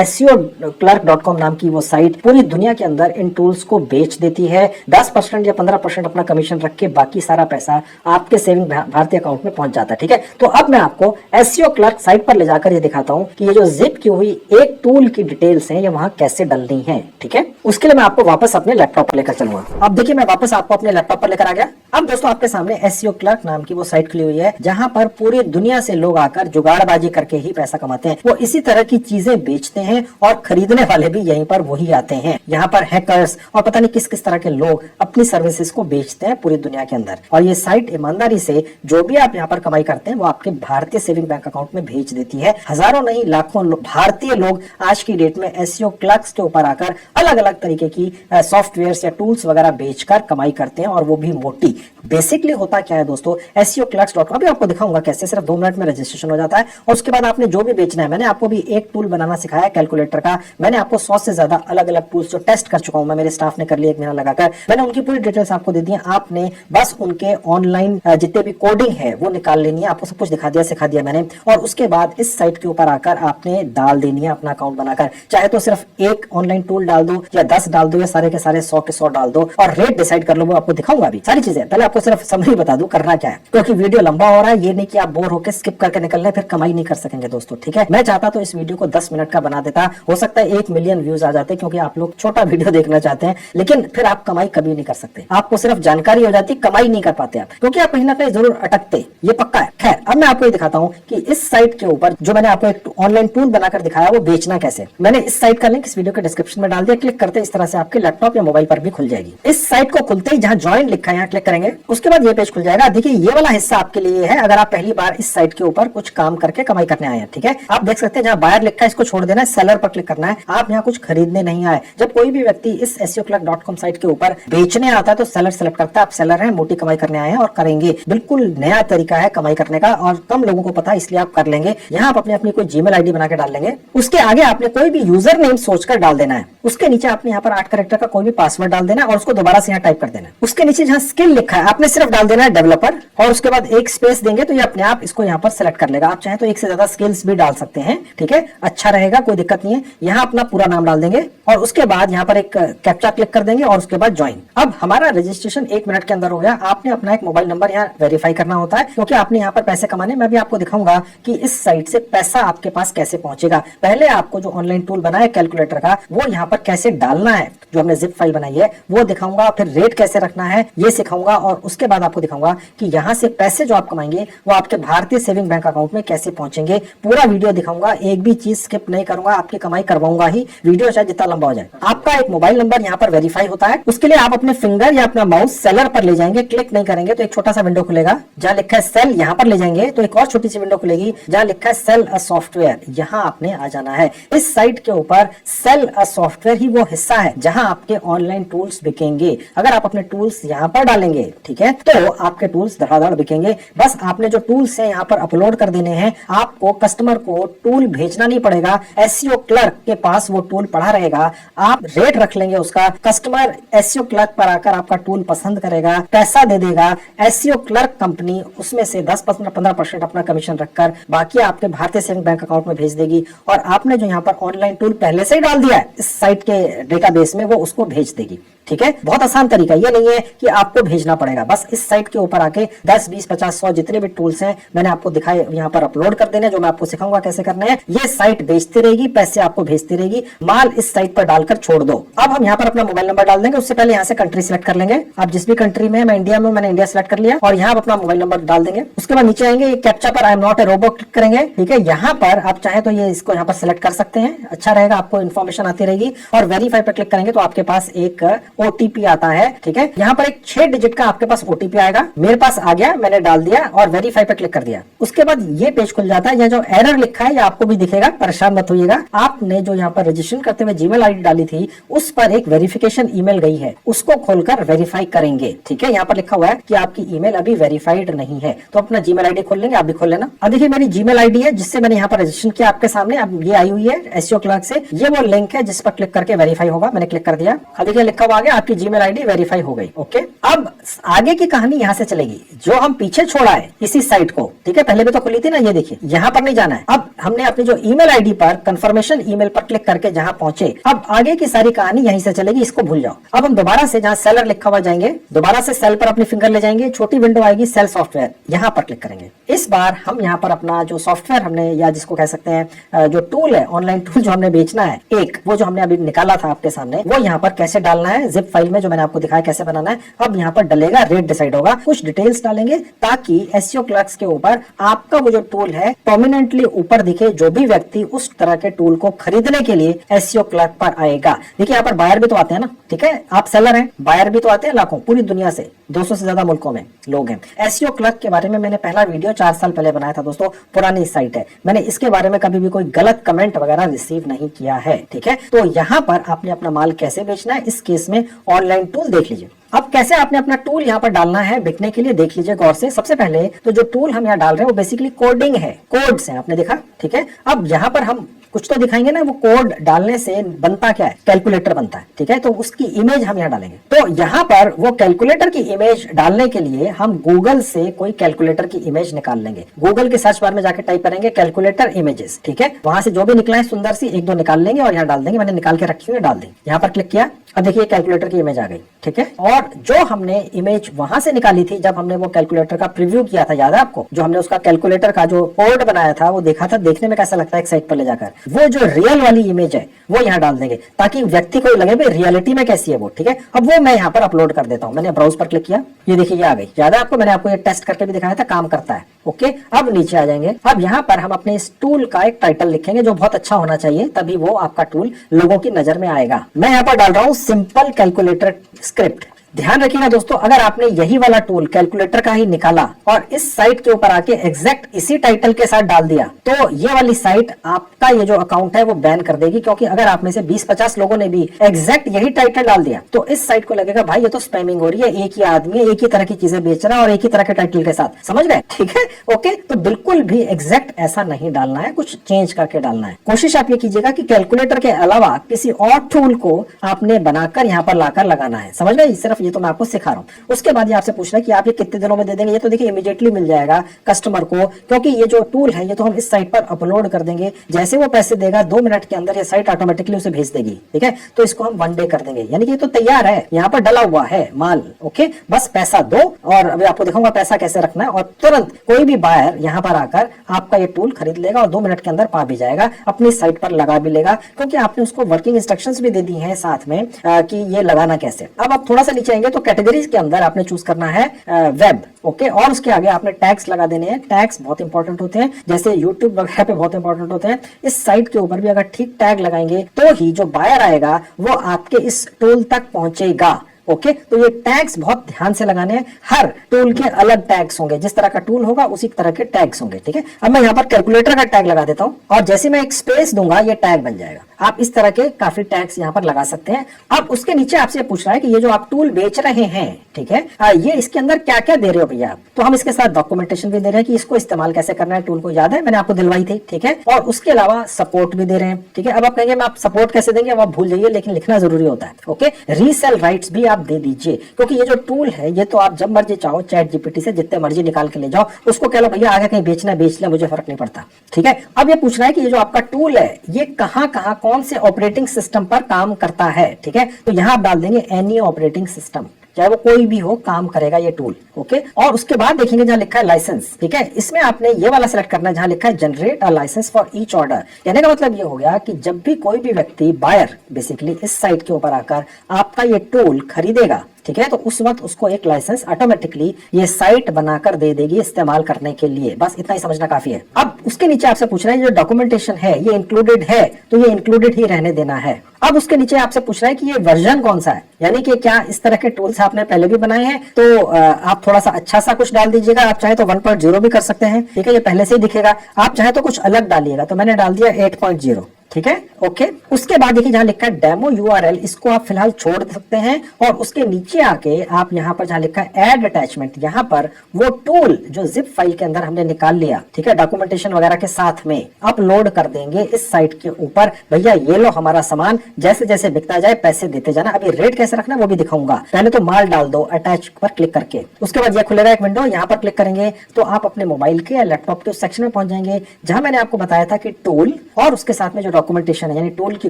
SEOclerk.com नाम की की वो साइट पूरी दुनिया के अंदर इन टूल्स को बेच देती है। 10% या 15% अपना कमीशन रख के बाकी सारा पैसा आपके सेविंग भारतीय अकाउंट में पहुंच जाता है। ठीक है, तो अब मैं आपको एसईओ क्लर्क साइट पर ले जाकर ये दिखाता हूं कि ये जो जिप की हुई एक टूल की डिटेल्स हैं ये वहां कैसे डालनी है। ठीक है, उसके लिए मैं आपको वापस अपने लैपटॉप पर लेकर चलूंगा। अब देखिए मैं वापस आपको अपने लैपटॉप पर लेकर आ गया। अब दोस्तों आपके सामने एसईओ क्लर्क नाम की वो साइट खुली हुई है जहां पर पूरी दुनिया से लोग आकर जुगाड़बाजी करके ही पैसा कमाते हैं। वो इसी तरह की चीजें बेचते हैं और खरीदने वाले भी यहीं पर वही आते हैं। यहाँ पर हैकर्स और पता नहीं किस किस तरह के लोग अपनी सर्विसेज को बेचते हैं पूरी दुनिया के अंदर, और ये साइट ईमानदारी से जो भी आप यहाँ पर कमाई करते हैं वो आपके भारतीय सेविंग बैंक अकाउंट में भेज देती है। हजारों नहीं लाखों भारतीय लोग आज की डेट में एसईओ क्लर्क्स के ऊपर आकर अलग अलग तरीके की सॉफ्टवेयर या टूल्स वगैरह बेचकर कमाई करते हैं, और वो भी मोटी। बेसिकली होता क्या है दोस्तों, SEOclerks.com अभी आपको दिखाऊंगा कैसे। सिर्फ 2 मिनट में रजिस्ट्रेशन हो जाता है और उसके बाद आपने जो भी बेचना है, मैंने आपको भी एक टूल बनाना सिखाया कैलकुलेटर का। मैंने आपको 100 से ज्यादा अलग अलग टूल्स जो टेस्ट कर चुका हूं मैं, मेरे स्टाफ ने कर लिया 1 महीना लगाकर, मैंने उनकी पूरी डिटेल्स आपको दे दी है। आपने बस उनके ऑनलाइन जितने भी कोडिंग है वो निकाल लेनी है। आपको सब कुछ दिखा दिया, सिखा दिया मैंने, और उसके बाद इस साइट के ऊपर आकर आपने डाल देनी है अपना अकाउंट बनाकर। चाहे तो सिर्फ एक ऑनलाइन टूल डाल दो या 10 डाल दो या सारे के सारे 100 के 100 डाल दो, और रेट डिसाइड कर लो। वो आपको दिखाऊंगा अभी सारी चीजें। पहले आपको सिर्फ समरी बता दूं करना क्या है, क्योंकि वीडियो लंबा हो रहा है। ये नहीं कि आप बोर होकर स्किप करके निकल रहे, फिर कमाई नहीं कर सकेंगे दोस्तों। ठीक है, मैं चाहता तो इस वीडियो को 10 मिनट का बना देता, हो सकता है 1 मिलियन व्यूज आ जाते, क्योंकि आप लोग छोटा वीडियो देखना चाहते हैं, लेकिन फिर आप कमाई कभी नहीं कर सकते। आपको सिर्फ जानकारी हो जाती, कमाई नहीं कर पाते आप, क्योंकि आप कहीं ना कहीं जरूर अटकते, ये पक्का है। खैर, अब मैं आपको ये दिखाता हूँ कि इस साइट के ऊपर जो मैंने आपको एक ऑनलाइन टूल बनाकर दिखाया वो बेचना कैसे। मैंने इस साइट का लिंक इस वीडियो के डिस्क्रिप्शन में डाल दिया। क्लिक करते इस तरह से आपके लैपटॉप या मोबाइल पर भी खुल जाएगी। इस साइट को खुलते ही जहां ज्वाइन लिखा है यहाँ क्लिक करेंगे, उसके बाद ये पेज खुल जाएगा। देखिए ये वाला हिस्सा आपके लिए है अगर आप पहली बार इस साइट के ऊपर कुछ काम करके कमाई करने आए हैं। ठीक है, आप देख सकते हैं जहां बायर लिखा है इसको छोड़ देना है, सेलर पर क्लिक करना है। आप यहाँ कुछ खरीदने नहीं आए। जब कोई भी व्यक्ति इस SEOclerk.com साइट के ऊपर बेचने आता है तो सेलर सेलेक्ट करता है। आप सेलर हैं, मोटी कमाई करने आए हैं और करेंगे। बिल्कुल नया तरीका है कमाई करने का और कम लोगों को पता है, इसलिए आप कर लेंगे। यहाँ आप अपनी कोई जीमेल आईडी बना के डाल लेंगे। उसके आगे आपने कोई भी यूजर नेम सोचकर डाल देना है। उसके नीचे आपने यहाँ पर 8 कैरेक्टर का कोई भी पासवर्ड डाल देना है और उसको दोबारा से यहाँ टाइप कर देना है। उसके नीचे जहाँ स्किल लिखा है आपने सिर्फ डाल देना है डेवलपर, और उसके बाद एक स्पेस देंगे तो ये अपने आप इसको यहाँ पर सेलेक्ट कर लेगा। आप चाहे तो एक से ज्यादा स्किल्स भी डाल सकते हैं। ठीक है, अच्छा रहेगा, कोई दिक्कत नहीं है। यहाँ अपना पूरा नाम डाल देंगे और उसके बाद यहाँ पर एक कैप्चा क्लिक कर देंगे और उसके बाद ज्वाइन। अब हमारा रजिस्ट्रेशन 1 मिनट के अंदर हो गया। आपने अपना एक मोबाइल नंबर यहाँ वेरीफाई करना होता है, क्योंकि आपने यहाँ पर पैसे कमाने। मैं भी आपको दिखाऊंगा कि इस साइट से पैसा आपके पास कैसे पहुंचेगा। पहले आपको जो ऑनलाइन टूल बना है कैलकुलेटर का वो यहाँ पर कैसे डालना है, जो हमने जिप फाइल बनाई है वो दिखाऊंगा। फिर रेट कैसे रखना है ये सिखाऊंगा, और उसके बाद आपको दिखाऊंगा कि यहाँ से पैसे जो आप कमाएंगे वो आपके भारतीय सेविंग बैंक अकाउंट में कैसे पहुंचेंगे। पूरा वीडियो दिखाऊंगा, एक भी चीज स्किप नहीं करूंगा, आपकी कमाई करवाऊंगा ही। वीडियो चाहे जितना लंबा हो जाए। आपका एक मोबाइल नंबर यहाँ पर वेरीफाई होता है। उसके लिए आप अपने फिंगर या अपना माउस सेलर पर ले जाएंगे। क्लिक नहीं करेंगे तो एक छोटा सा विंडो खुलेगा जहाँ लिखा है सेल। यहाँ पर ले जाएंगे तो एक और छोटी सी विंडो खुलेगी जहाँ लिखा है सेल अ सॉफ्टवेयर। यहाँ आपने आ जाना है। इस साइट के ऊपर सेल अ सॉफ्टवेयर ही वो हिस्सा है जहाँ आपके ऑनलाइन टूल्स बिकेंगे। अगर आप अपने टूल्स यहाँ पर डालेंगे, ठीक है, तो आपके टूल्स धड़ाधड़ बिकेंगे। बस आपने जो टूल्स हैं यहाँ पर अपलोड कर देने हैं। आपको कस्टमर को टूल भेजना नहीं पड़ेगा। एसईओ क्लर्क के पास वो टूल पड़ा रहेगा। आप रेट रख लेंगे उसका, कस्टमर एसईओ क्लर्क पर आकर आपका टूल पसंद करेगा, पैसा दे देगा। एसईओ क्लर्क कंपनी उसमें से 10-15% अपना कमीशन रखकर बाकी आपके भारतीय सेविंग बैंक अकाउंट में भेज देगी। और आपने जो यहाँ पर ऑनलाइन टूल पहले से ही डाल दिया है इस साइट के डेटाबेस में, वो उसको भेज देगी। ठीक है, बहुत आसान तरीका। ये नहीं है कि आपको भेजना पड़ेगा। बस इस साइट के ऊपर आके 10, 20, 50, 100 जितने भी टूल्स हैं मैंने आपको दिखाए यहाँ पर अपलोड कर देने, जो मैं आपको सिखाऊंगा कैसे करने हैं। ये साइट बेचती रहेगी, पैसे आपको भेजती रहेगी। माल इस साइट पर डालकर छोड़ दो। अब हम यहाँ पर अपना मोबाइल नंबर डाल देंगे। उससे पहले यहाँ से कंट्री सिलेक्ट कर लेंगे। आप जिस भी कंट्री में, मैं इंडिया में, मैंने इंडिया सिलेक्ट कर लिया, और यहाँ अपना मोबाइल नंबर डाल देंगे। उसके बाद नीचे आएंगे, कैप्चा पर I am not a robot click करेंगे। ठीक है, यहाँ पर आप चाहे तो ये इसको यहाँ पर सिलेक्ट कर सकते हैं, अच्छा रहेगा, आपको इन्फॉर्मेशन आती रहेगी। और वेरीफाई पर क्लिक करेंगे तो आपके पास एक OTP आता है। ठीक है, यहाँ पर एक 6 डिजिट का आपके पास OTP आएगा। मेरे पास आ गया, मैंने डाल दिया और वेरीफाई पर क्लिक कर दिया। उसके बाद ये पेज खुल जाता है। यहाँ जो एरर लिखा है ये आपको भी दिखेगा, परेशान मत होइएगा। आपने जो यहाँ पर रजिस्ट्रेशन करते हुए जीमेल आईडी डाली थी उस पर एक वेरिफिकेशन ईमेल गई है, उसको खोलकर वेरीफाई करेंगे। ठीक है, यहाँ पर लिखा हुआ है कि आपकी ईमेल अभी वेरीफाइड नहीं है, तो अपना जीमेल आईडी खोल लेंगे। आप भी खोल लेना। अब देखिए मेरी जीमेल आईडी है जिससे मैंने यहाँ पर रजिस्ट्रेशन किया आपके सामने। अब ये आई हुई है एसईओ क्लर्क से। ये वो लिंक है जिस पर क्लिक करके वेरीफाई होगा। मैंने क्लिक कर दिया। अब देखिए लिखा हुआ आ गया आपकी जीमेल आईडी वेरीफाई हो गई। ओके, अब आगे की कहानी यहाँ से चलेगी, जो हम पीछे छोड़ा है इसी साइट को। ठीक है, पहले भी तो खुली थी ना, ये देखिए यहाँ पर नहीं जाना है। अब हमने अपनी जो ईमेल आईडी पर कंफर्मेशन ईमेल पर क्लिक करके जहां पहुंचे पहुंचे। अब आगे की सारी कहानी यहीं से चलेगी, इसको भूल जाओ। अब हम दोबारा से जहां सेलर लिखा हुआ जाएंगे, दोबारा से सेल पर अपनी फिंगर ले जाएंगे, छोटी विंडो आएगी सेल सॉफ्टवेयर, यहां पर क्लिक करेंगे। इस बार हम यहां पर अपना जो सॉफ्टवेयर हमने, या जिसको कह सकते हैं जो टूल है, ऑनलाइन टूल जो हमने बेचना है, एक वो जो हमने अभी निकाला था आपके सामने, वो यहाँ पर कैसे डालना है, जिप फाइल में जो मैंने आपको दिखाया कैसे बनाना है, अब यहाँ पर डलेगा, रेट डिसाइड होगा, कुछ डिटेल्स डालेंगे ताकि एसईओ क्लर्क्स के ऊपर आपका वो जो टूल है प्रोमिनेंटली ऊपर दिखे। जो भी व्यक्ति उस तरह के टूल को खरीदने के लिए एसईओ क्लर्क पर आएगा, देखिए यहाँ पर बायर भी तो आते हैं ना, ठीक है, आप सेलर हैं, बायर भी तो आते हैं लाखों, पूरी दुनिया से 200 से ज्यादा मुल्कों में लोग हैं। एसईओ क्लर्क के बारे में मैंने पहला वीडियो 4 साल पहले बनाया था दोस्तों, पुरानी साइट है, मैंने इसके बारे में कभी भी कोई गलत कमेंट वगैरह रिसीव नहीं किया है, ठीक है। तो यहाँ पर आपने अपना माल कैसे बेचना है, इस केस में ऑनलाइन टूल देख लीजिए। अब कैसे आपने अपना टूल यहाँ पर डालना है बिकने के लिए, देख लीजिए गौर से। सबसे पहले तो जो टूल हम यहाँ डाल रहे हैं वो बेसिकली कोडिंग है, कोड्स हैं, आपने देखा, ठीक है। अब यहाँ पर हम कुछ तो दिखाएंगे ना, वो कोड डालने से बनता क्या है, कैलकुलेटर बनता है, ठीक है। तो उसकी इमेज हम यहाँ डालेंगे। तो यहाँ पर वो कैलकुलेटर की इमेज डालने के लिए हम गूगल से कोई कैलकुलेटर की इमेज निकाल लेंगे। गूगल के सर्च बार में जाकर टाइप करेंगे कैलकुलेटर इमेजेस, ठीक है, वहां से जो भी निकला है सुंदर सी 1-2 निकाल लेंगे और यहाँ डाल देंगे। मैंने निकाल के रखी हुई, डाल दी, यहाँ पर क्लिक किया, अब देखिए कैलकुलेटर की इमेज आ गई, ठीक है। और जो हमने इमेज वहां से निकाली थी जब हमने वो कैलकुलेटर का प्रीव्यू किया था, याद है आपको, जो हमने उसका कैलकुलेटर का जो कोड बनाया था वो देखा था, देखने में कैसा लगता है एक साइट पर ले जाकर, वो जो रियल वाली इमेज है वो यहाँ डाल देंगे ताकि व्यक्ति को लगे भाई रियलिटी में कैसी है वो, ठीक है। अब वो मैं यहाँ पर अपलोड कर देता हूँ। मैंने ब्राउज पर क्लिक किया, ये देखिए ये आ गई, याद है आपको, मैंने आपको ये टेस्ट करके भी दिखाया था, काम करता है, ओके। अब नीचे आ जाएंगे, अब यहाँ पर हम अपने इस टूल का एक टाइटल लिखेंगे जो बहुत अच्छा होना चाहिए, तभी वो आपका टूल लोगों की नजर में आएगा। मैं यहाँ पर डाल रहा हूँ सिंपल कैलकुलेटर स्क्रिप्ट। ध्यान रखिएगा दोस्तों, अगर आपने यही वाला टूल कैलकुलेटर का ही निकाला और इस साइट के ऊपर आके एग्जैक्ट इसी टाइटल के साथ डाल दिया तो ये वाली साइट आपका ये जो अकाउंट है वो बैन कर देगी, क्योंकि अगर आप में से 20-50 लोगों ने भी एग्जैक्ट यही टाइटल डाल दिया तो इस साइट को लगेगा भाई ये तो स्पैमिंग हो रही है, एक ही आदमी एक ही तरह की चीजें बेच रहा है और एक ही तरह के टाइटल के साथ, समझ गए, ठीक है, ओके। तो बिल्कुल भी एग्जैक्ट ऐसा नहीं डालना है, कुछ चेंज करके डालना है। कोशिश आप ये कीजिएगा कि कैलकुलेटर के अलावा किसी और टूल को आपने बनाकर यहाँ पर लाकर लगाना है, समझ गए। सिर्फ ये तो मैं आपको सिखा रहा हूं। उसके बाद ये आपसे पूछ रहा है कि आप ये कितने दिनों में दे देंगे, ये तो देखिए इमीडिएटली मिल जाएगा कस्टमर को, क्योंकि ये जो टूल है ये तो हम इस साइट पर अपलोड कर देंगे। जैसे वो पैसे देगा 2 मिनट के अंदर ये साइट ऑटोमेटिकली उसे भेज देगी, ठीक है। तो इसको हम 1 डे कर देंगे, यानी कि ये तो तैयार है, यहाँ पर डला हुआ है माल, ओके। बस पैसा दो और अभी आपको दिखाऊंगा पैसा कैसे रखना है, और तुरंत कोई भी बायर यहाँ पर आकर आपका ये टूल खरीद लेगा और 2 मिनट के अंदर पा भी जाएगा, अपनी साइट पर लगा भी लेगा, क्योंकि आपने उसको वर्किंग इंस्ट्रक्शंस भी दे दी है साथ में कि ये लगाना कैसे। अब आप थोड़ा सा नीचे आएंगे तो कैटेगरीज के अंदर आपने चूज करना है वेब, ओके, और उसके आगे आपने टैग्स लगा देने हैं। टैग्स बहुत इंपॉर्टेंट होते हैं, जैसे यूट्यूब वगैरह पे बहुत इंपॉर्टेंट होते हैं। इस साइट के ऊपर भी अगर ठीक टैग लगाएंगे तो ही जो बायर आएगा वो आपके इस टूल तक पहुंचेगा, ओके। तो ये टैग्स बहुत ध्यान से लगाने हैं, हर टूल के अलग टैग्स होंगे, जिस तरह का टूल होगा उसी तरह के टैग्स होंगे, ठीक है। अब मैं यहाँ पर कैलकुलेटर का टैग लगा देता हूँ और जैसे मैं एक स्पेस दूंगा ये टैग बन जाएगा। आप इस तरह के काफी टैग्स यहाँ पर लगा सकते हैं। अब उसके नीचे आपसे पूछ रहा है कि ये जो आप टूल बेच रहे हैं, ठीक है, ये इसके अंदर क्या क्या दे रहे हो भैया आप, तो हम इसके साथ डॉक्यूमेंटेशन भी दे रहे हैं कि इसको इस्तेमाल कैसे करना है, टूल को याद है मैंने आपको दिलवाई थी, ठीक है, और उसके अलावा सपोर्ट भी दे रहे हैं, ठीक है। अब आप कहेंगे मैं आप सपोर्ट कैसे देंगे, अब आप भूल जाइए, लेकिन लिखना जरूरी होता है, ओके। रीसेल राइट्स भी आप दे दीजिए, क्योंकि ये जो टूल है ये तो आप जब मर्जी चाहो चैट जीपीटी से जितने मर्जी निकाल के ले जाओ, उसको कह लो भैया आगे कहीं बेचना बेच ले, मुझे फर्क नहीं पड़ता, ठीक है। अब ये पूछ रहा है कि ये जो आपका टूल है ये कहां कहां कौन से ऑपरेटिंग सिस्टम पर काम करता है, ठीक है। तो यहां आप डाल देंगे एनी ऑपरेटिंग सिस्टम, चाहे वो कोई भी हो काम करेगा ये टूल, ओके। और उसके बाद देखेंगे जहां लिखा है लाइसेंस, ठीक है, इसमें आपने ये वाला सिलेक्ट करना है जहां लिखा है generate a licence for each order. कहने का मतलब ये हो गया कि जब भी कोई भी व्यक्ति बायर बेसिकली इस साइट के ऊपर आकर आपका ये टूल खरीदेगा, ठीक है, तो उस वक्त उसको एक लाइसेंस ऑटोमेटिकली ये साइट बनाकर दे देगी इस्तेमाल करने के लिए। बस इतना ही समझना काफी है। अब उसके नीचे आपसे पूछ रहा है जो डॉक्यूमेंटेशन है ये इंक्लूडेड है, तो ये इंक्लूडेड ही रहने देना है। अब उसके नीचे आपसे पूछ रहा है कि ये वर्जन कौन सा है, यानी कि क्या इस तरह के टूल्स आपने पहले भी बनाए हैं, तो आप थोड़ा सा अच्छा सा कुछ डाल दीजिएगा। आप चाहे तो 1.0 भी कर सकते हैं, ठीक है, ये पहले से ही दिखेगा। आप चाहे तो कुछ अलग डालिएगा, तो मैंने डाल दिया 8.0, ठीक है, ओके। उसके बाद देखिए जहां लिखा है डेमो यूआरएल, इसको आप फिलहाल छोड़ सकते हैं और उसके नीचे आके आप यहाँ पर जहां लिखा है ऐड अटैचमेंट, यहाँ पर वो टूल जो जिप फाइल के अंदर हमने निकाल लिया, ठीक है, डॉक्यूमेंटेशन वगैरह के साथ में अपलोड कर देंगे इस साइट के ऊपर। भैया ये लो हमारा सामान, जैसे जैसे बिकता जाए पैसे देते जाना। अभी रेट कैसे रखना वो भी दिखाऊंगा, पहले तो माल डाल दो अटैच पर क्लिक करके। उसके बाद ये खुलेगा एक विंडो, यहाँ पर क्लिक करेंगे तो आप अपने मोबाइल के या लैपटॉप के उस सेक्शन में पहुंच जाएंगे जहां मैंने आपको बताया था कि टूल और उसके साथ में जो डॉक्यूमेंटेशन है, यानी टूल की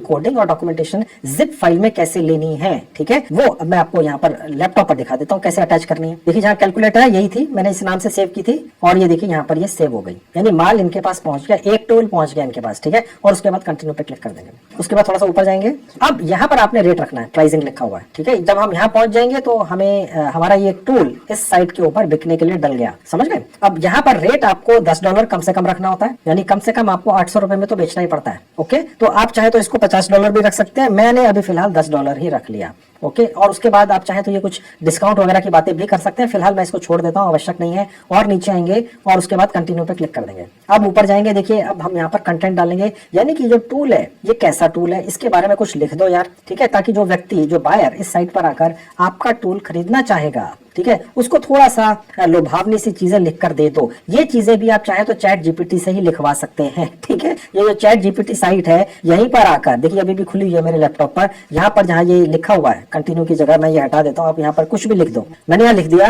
कोडिंग और डॉक्यूमेंटेशन जिप फाइल में कैसे लेनी है, ठीक है, वो अब मैं आपको यहाँ पर लैपटॉप पर दिखा देता हूँ कैसे अटैच करनी है। देखिए जहाँ कैलकुलेटर है यही थी, मैंने इस नाम से सेव की थी और ये देखिए यहाँ पर ये सेव हो गई, यानी माल इनके पास पहुंच गया, एक टूल पहुंच गया इनके पास, ठीक है। और उसके बाद कंटिन्यू पे क्लिक कर देंगे। उसके बाद थोड़ा सा ऊपर जाएंगे, अब यहाँ पर आपने रेट रखना है, प्राइसिंग लिखा हुआ है, ठीक है। जब हम यहाँ पहुंच जाएंगे तो हमें हमारा ये टूल इस साइट के ऊपर बिकने के लिए डल गया, समझ गए। अब यहाँ पर रेट आपको $10 कम से कम रखना होता है, यानी कम से कम आपको 800 रुपए में तो बेचना ही पड़ता है। ओके, तो आप चाहे तो इसको $50 भी रख सकते हैं, मैंने अभी फिलहाल $10 ही रख लिया। ओके, और उसके बाद आप चाहें तो ये कुछ डिस्काउंट वगैरह की बातें भी कर सकते हैं, फिलहाल मैं इसको छोड़ देता हूं, आवश्यक नहीं है। और नीचे आएंगे और उसके बाद कंटिन्यू पे क्लिक कर देंगे। अब ऊपर जाएंगे, देखिए अब हम यहाँ पर कंटेंट डालेंगे, यानी कि जो टूल है ये कैसा टूल है इसके बारे में कुछ लिख दो यार, ठीक है, ताकि जो व्यक्ति, जो बायर इस साइट पर आकर आपका टूल खरीदना चाहेगा, ठीक है, उसको थोड़ा सा लुभावनी सी चीजें लिखकर दे दो। ये चीजें भी आप चाहे तो चैट जीपीटी से ही लिखवा सकते हैं, ठीक है। ये जो चैट जीपीटी साइट है यहीं पर आकर, देखिए अभी भी खुली हुई है मेरे लैपटॉप पर, यहाँ पर जहाँ ये लिखा हुआ है कंटिन्यू की जगह मैं ये हटा देता हूँ, आप यहाँ पर कुछ भी लिख दो। मैंने यहाँ लिख दिया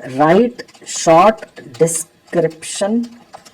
right short description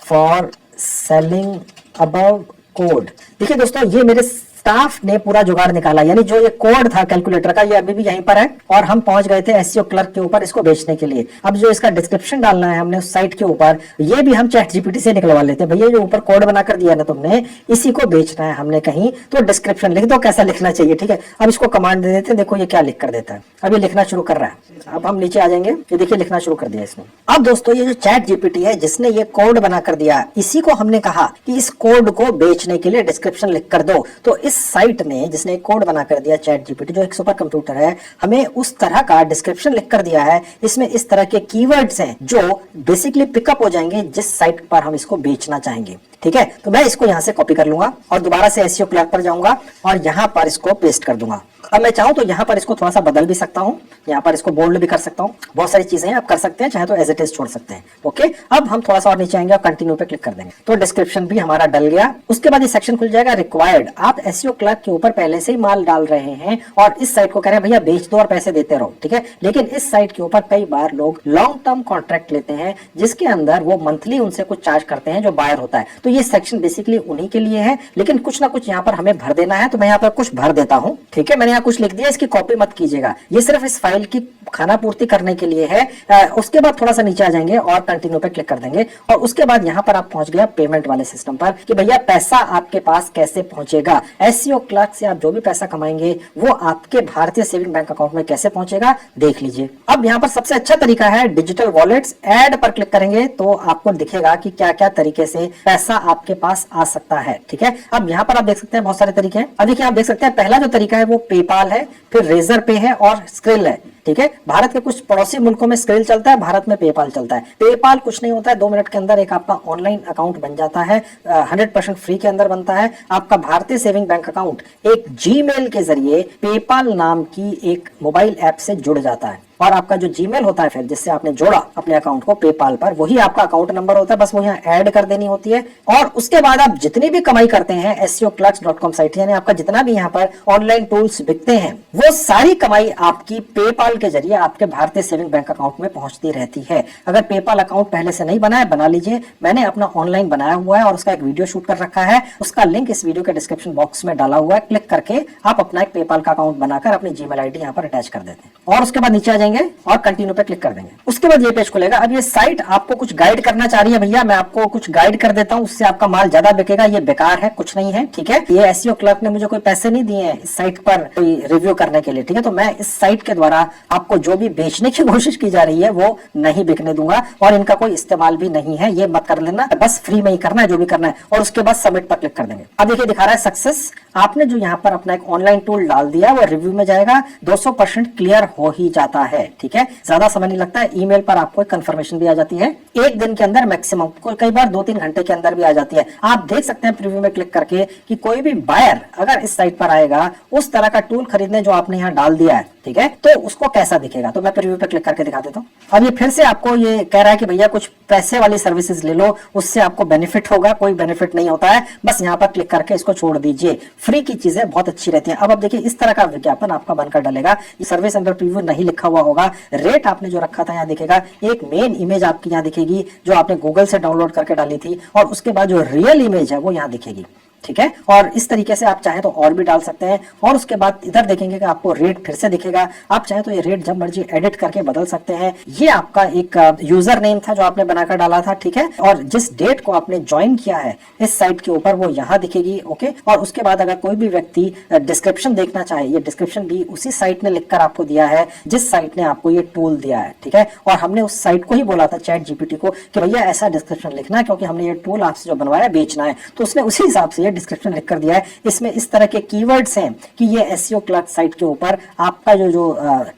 for selling above code. देखिए दोस्तों, ये मेरे स्टाफ ने पूरा जुगाड़ निकाला, यानी जो ये कोड था कैलकुलेटर का ये अभी भी यहीं पर है और हम पहुंच गए थे एसईओ क्लर्क के ऊपर इसको बेचने के लिए। अब जो इसका डिस्क्रिप्शन डालना है हमने उस साइट के ऊपर, ये भी हम चैट जीपीटी से निकलवा लेते हैं। भैया जो ऊपर कोड बनाकर दिया ना तुमने, इसी को बेचना है हमने कहीं, तो डिस्क्रिप्शन लिख दो कैसा लिखना चाहिए, ठीक है। अब इसको कमांड दे देते हैं, देखो ये क्या लिख कर देता है, अब ये लिखना शुरू कर रहा है। अब हम नीचे आ जाएंगे, ये देखिए लिखना शुरू कर दिया इसने। अब दोस्तों ये जो चैट जीपीटी है जिसने ये कोड बनाकर दिया, इसी को हमने कहा कि इस कोड को बेचने के लिए डिस्क्रिप्शन लिख कर दो। तो इस साइट ने, जिसने एक कोड बना कर दिया चैट जीपीटी, जो एक सुपर कंप्यूटर है, हमें उस तरह का डिस्क्रिप्शन लिख कर दिया है। इसमें इस तरह के कीवर्ड्स हैं जो बेसिकली पिकअप हो जाएंगे जिस साइट पर हम इसको बेचना चाहेंगे, ठीक है। तो मैं इसको यहां से कॉपी कर लूंगा और दोबारा से एसईओ क्लर्क पर जाऊंगा और यहां पर इसको पेस्ट कर दूंगा। अब मैं चाहूं तो यहां पर इसको थोड़ा सा बदल भी सकता हूं, यहां पर इसको बोल्ड भी कर सकता हूं, बहुत सारी चीजें आप कर सकते हैं, चाहे तो एज इट इज छोड़ सकते हैं। ओके, अब हम थोड़ा सा और नीचे आएंगे और कंटिन्यू पे क्लिक कर देंगे, तो डिस्क्रिप्शन भी हमारा डल गया। उसके बाद ये सेक्शन खुल जाएगा रिक्वायर्ड। आप एसईओ क्लर्क के ऊपर पहले से ही माल डाल रहे हैं और इस साइट को कह रहे हैं भैया बेच दो और पैसे देते रहो, ठीक है। लेकिन इस साइट के ऊपर कई बार लोग लॉन्ग टर्म कॉन्ट्रैक्ट लेते हैं जिसके अंदर वो मंथली उनसे कुछ चार्ज करते हैं जो बायर होता है। तो ये सेक्शन बेसिकली उन्हीं के लिए है, लेकिन कुछ ना कुछ यहाँ पर हमें भर देना है, तो मैं यहाँ पर कुछ भर देता हूँ, ठीक है। मैंने यहाँ कुछ लिख दिया, इसकी कॉपी मत कीजिएगा, ये सिर्फ इस फाइल की खाना पूर्ति करने के लिए है। उसके बाद थोड़ा सा नीचे आ जाएंगे और कंटिन्यू पे क्लिक कर देंगे और उसके बाद यहाँ पर आप पहुंच गया पेमेंट वाले सिस्टम पर कि भैया पैसा आपके पास कैसे पहुंचेगा। एसईओ क्लर्क से आप जो भी पैसा कमाएंगे वो आपके भारतीय सेविंग बैंक अकाउंट में कैसे पहुंचेगा देख लीजिए। अब यहाँ पर सबसे अच्छा तरीका है डिजिटल वॉलेट्स। ऐड पर क्लिक करेंगे तो आपको दिखेगा कि क्या क्या तरीके से पैसा आपके पास आ सकता है, ठीक है। अब यहाँ पर आप देख सकते हैं बहुत सारे तरीके हैं। अब देखिए आप देख सकते हैं पहला जो तरीका है वो पेपाल है, फिर रेजर पे है और स्क्रिल है, ठीक है। भारत के कुछ पड़ोसी मुल्कों में स्क्रिल चलता है, भारत में पेपाल चलता है। पेपाल कुछ नहीं होता है, 2 मिनट के अंदर एक आपका ऑनलाइन अकाउंट बन जाता है, 100% फ्री के अंदर बनता है। आपका भारतीय सेविंग बैंक अकाउंट एक जीमेल के जरिए पेपाल नाम की एक मोबाइल ऐप से जुड़ जाता है और आपका जो जीमेल होता है फिर जिससे आपने जोड़ा अपने अकाउंट को पेपाल पर, वही आपका अकाउंट नंबर होता है, बस वो यहाँ ऐड कर देनी होती है। और उसके बाद आप जितनी भी कमाई करते हैं SEOclerks.com साइट, यानी आपका जितना भी यहाँ पर ऑनलाइन टूल्स बिकते हैं, वो सारी कमाई आपकी पेपाल के जरिए आपके भारतीय सेविंग बैंक अकाउंट में पहुंचती रहती है। अगर पेपाल अकाउंट पहले से नहीं बना है, बना लीजिए। मैंने अपना ऑनलाइन बनाया हुआ है और उसका एक वीडियो शूट कर रखा है, उसका लिंक इस वीडियो के डिस्क्रिप्शन बॉक्स में डाला हुआ है। क्लिक करके आप अपना एक पेपाल का अकाउंट बनाकर अपनी जीमेल आईडी यहाँ पर अटैच कर देते हैं और उसके बाद नीचे आ जाएंगे और कंटिन्यू पे क्लिक कर देंगे। उसके बाद ये पेज खुलेगा। अब ये साइट आपको कुछ गाइड करना चाह रही है, भैया मैं आपको कुछ गाइड कर देता हूँ, उससे आपका माल ज्यादा बिकेगा। ये बेकार है, कुछ नहीं है, ठीक है। ये एसईओ क्लर्क ने मुझे कोई पैसे नहीं दिए हैं इस साइट पर कोई रिव्यू करने के लिए, ठीक है। तो मैं इस साइट के द्वारा आपको जो भी बेचने की कोशिश की जा रही है वो नहीं बिकने दूंगा और इनका कोई इस्तेमाल भी नहीं है, ये मत कर लेना, बस फ्री में ही करना है जो भी करना है। और उसके बाद सबमिट पर क्लिक कर देंगे। अब देखिए दिखा रहा है सक्सेस। आपने जो यहाँ पर अपना एक ऑनलाइन टूल डाल दिया वो रिव्यू में जाएगा, 200% क्लियर हो ही जाता है, ठीक है। ज्यादा समय नहीं लगता है। ईमेल पर आपको कंफर्मेशन भी आ जाती है, एक दिन के अंदर मैक्सिमम, कई बार 2-3 घंटे के अंदर भी आ जाती है। आप देख सकते हैं प्रीव्यू में क्लिक करके कि कोई भी बायर अगर इस साइट पर आएगा उस तरह का टूल खरीदने जो आपने यहाँ डाल दिया है, ठीक है, तो उसको कैसा दिखेगा। तो मैं प्रीव्यू पे क्लिक करके दिखा देता हूँ। अब ये फिर से आपको ये कह रहा है कि भैया कुछ पैसे वाली सर्विसेज ले लो, उससे आपको बेनिफिट होगा। कोई बेनिफिट नहीं होता है, बस यहाँ पर क्लिक करके इसको छोड़ दीजिए। फ्री की चीजें बहुत अच्छी रहती हैं। अब देखिए इस तरह का विज्ञापन आपका बनकर डलेगा। ये सर्विस अंडर प्रीव्यू नहीं लिखा हुआ होगा, रेट आपने जो रखा था यहाँ दिखेगा, एक मेन इमेज आपकी यहाँ दिखेगी जो आपने गूगल से डाउनलोड करके डाली थी और उसके बाद जो रियल इमेज है वो यहाँ दिखेगी। ठीक है। और इस तरीके से आप चाहें तो और भी डाल सकते हैं। और उसके बाद इधर देखेंगे कि आपको रेट फिर से दिखेगा, आप चाहें तो ये रेट जब मर्जी एडिट करके बदल सकते हैं। ये आपका एक यूजर नेम था जो आपने बनाकर डाला था, ठीक है। और जिस डेट को आपने ज्वाइन किया है इस साइट के ऊपर वो यहाँ दिखेगी, ओके। और उसके बाद अगर कोई भी व्यक्ति डिस्क्रिप्शन देखना चाहे, ये डिस्क्रिप्शन भी उसी साइट ने लिखकर आपको दिया है जिस साइट ने आपको ये टूल दिया है, ठीक है। और हमने उस साइट को ही बोला था चैट जीपीटी को कि भैया ऐसा डिस्क्रिप्शन लिखना, क्योंकि हमने ये टूल आपसे जो बनवाया बेचना है, तो उसने उसी हिसाब से डिस्क्रिप्शन लिख कर दिया है। इसमें इस तरह के कीवर्ड्स हैं कि ये एसईओ क्लर्क साइट के ऊपर आपका जो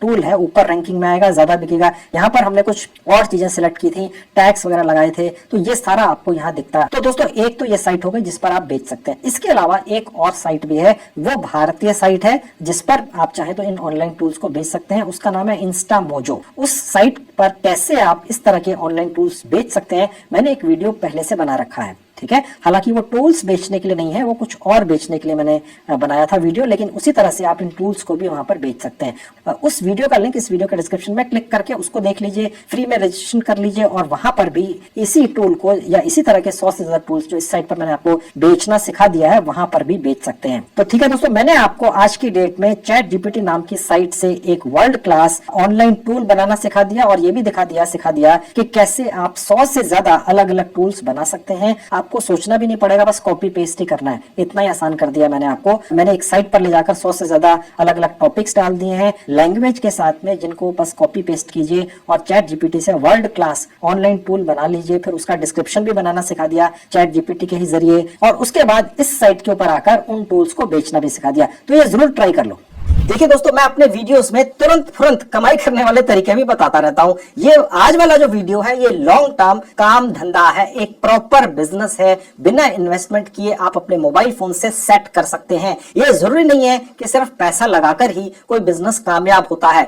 टूल है ऊपर रैंकिंग में आएगा, ज्यादा बिकेगा। यहाँ पर हमने कुछ और चीजें सिलेक्ट की थी, टैग्स वगैरह लगाए थे, तो ये सारा आपको यहाँ दिखता है। तो दोस्तों एक तो ये साइट हो गई जिस पर आप बेच सकते हैं। इसके अलावा एक और साइट भी है, वो भारतीय साइट है जिस पर आप चाहे तो इन ऑनलाइन टूल्स को बेच सकते हैं। उसका नाम है इंस्टामोजो। उस साइट पर कैसे आप इस तरह के ऑनलाइन टूल्स बेच सकते हैं, मैंने एक वीडियो पहले से बना रखा है, ठीक है। हालांकि वो टूल्स बेचने के लिए नहीं है, वो कुछ और बेचने के लिए मैंने बनाया था वीडियो, लेकिन उसी तरह से आप इन टूल्स को भी वहां पर बेच सकते हैं। उस वीडियो का लिंक इस वीडियो के डिस्क्रिप्शन में क्लिक करके उसको देख लीजिए, फ्री में रजिस्ट्रेशन कर लीजिए और वहां पर भी इसी टूल को या इसी तरह के 100 से ज्यादा टूल्स जो इस साइट पर मैंने आपको बेचना सिखा दिया है वहां पर भी बेच सकते हैं। तो ठीक है दोस्तों, मैंने आपको आज की डेट में चैट जीपीटी नाम की साइट से एक वर्ल्ड क्लास ऑनलाइन टूल बनाना सिखा दिया और ये भी सिखा दिया कि कैसे आप 100 से ज्यादा अलग अलग टूल्स बना सकते हैं। आपको सोचना भी नहीं पड़ेगा, बस कॉपी पेस्ट ही करना है, इतना ही आसान कर दिया मैंने आपको। मैंने एक साइट पर ले जाकर 100 से ज्यादा अलग अलग टॉपिक्स डाल दिए हैं लैंग्वेज के साथ में, जिनको बस कॉपी पेस्ट कीजिए और चैट जीपीटी से वर्ल्ड क्लास ऑनलाइन टूल बना लीजिए। फिर उसका डिस्क्रिप्शन भी बनाना सिखा दिया चैट जीपीटी के ही जरिए, और उसके बाद इस साइट के ऊपर आकर उन टूल्स को बेचना भी सिखा दिया। तो ये जरूर ट्राई कर लो। देखिए दोस्तों, मैं अपने वीडियोस में तुरंत कमाई करने वाले तरीके भी बताता रहता हूं। ये आज वाला जो वीडियो है ये लॉन्ग टर्म काम धंधा है, एक प्रॉपर बिजनेस है, बिना इन्वेस्टमेंट किए आप अपने मोबाइल फोन से सेट कर सकते हैं। ये जरूरी नहीं है कि सिर्फ पैसा लगाकर ही कोई बिजनेस कामयाब होता है।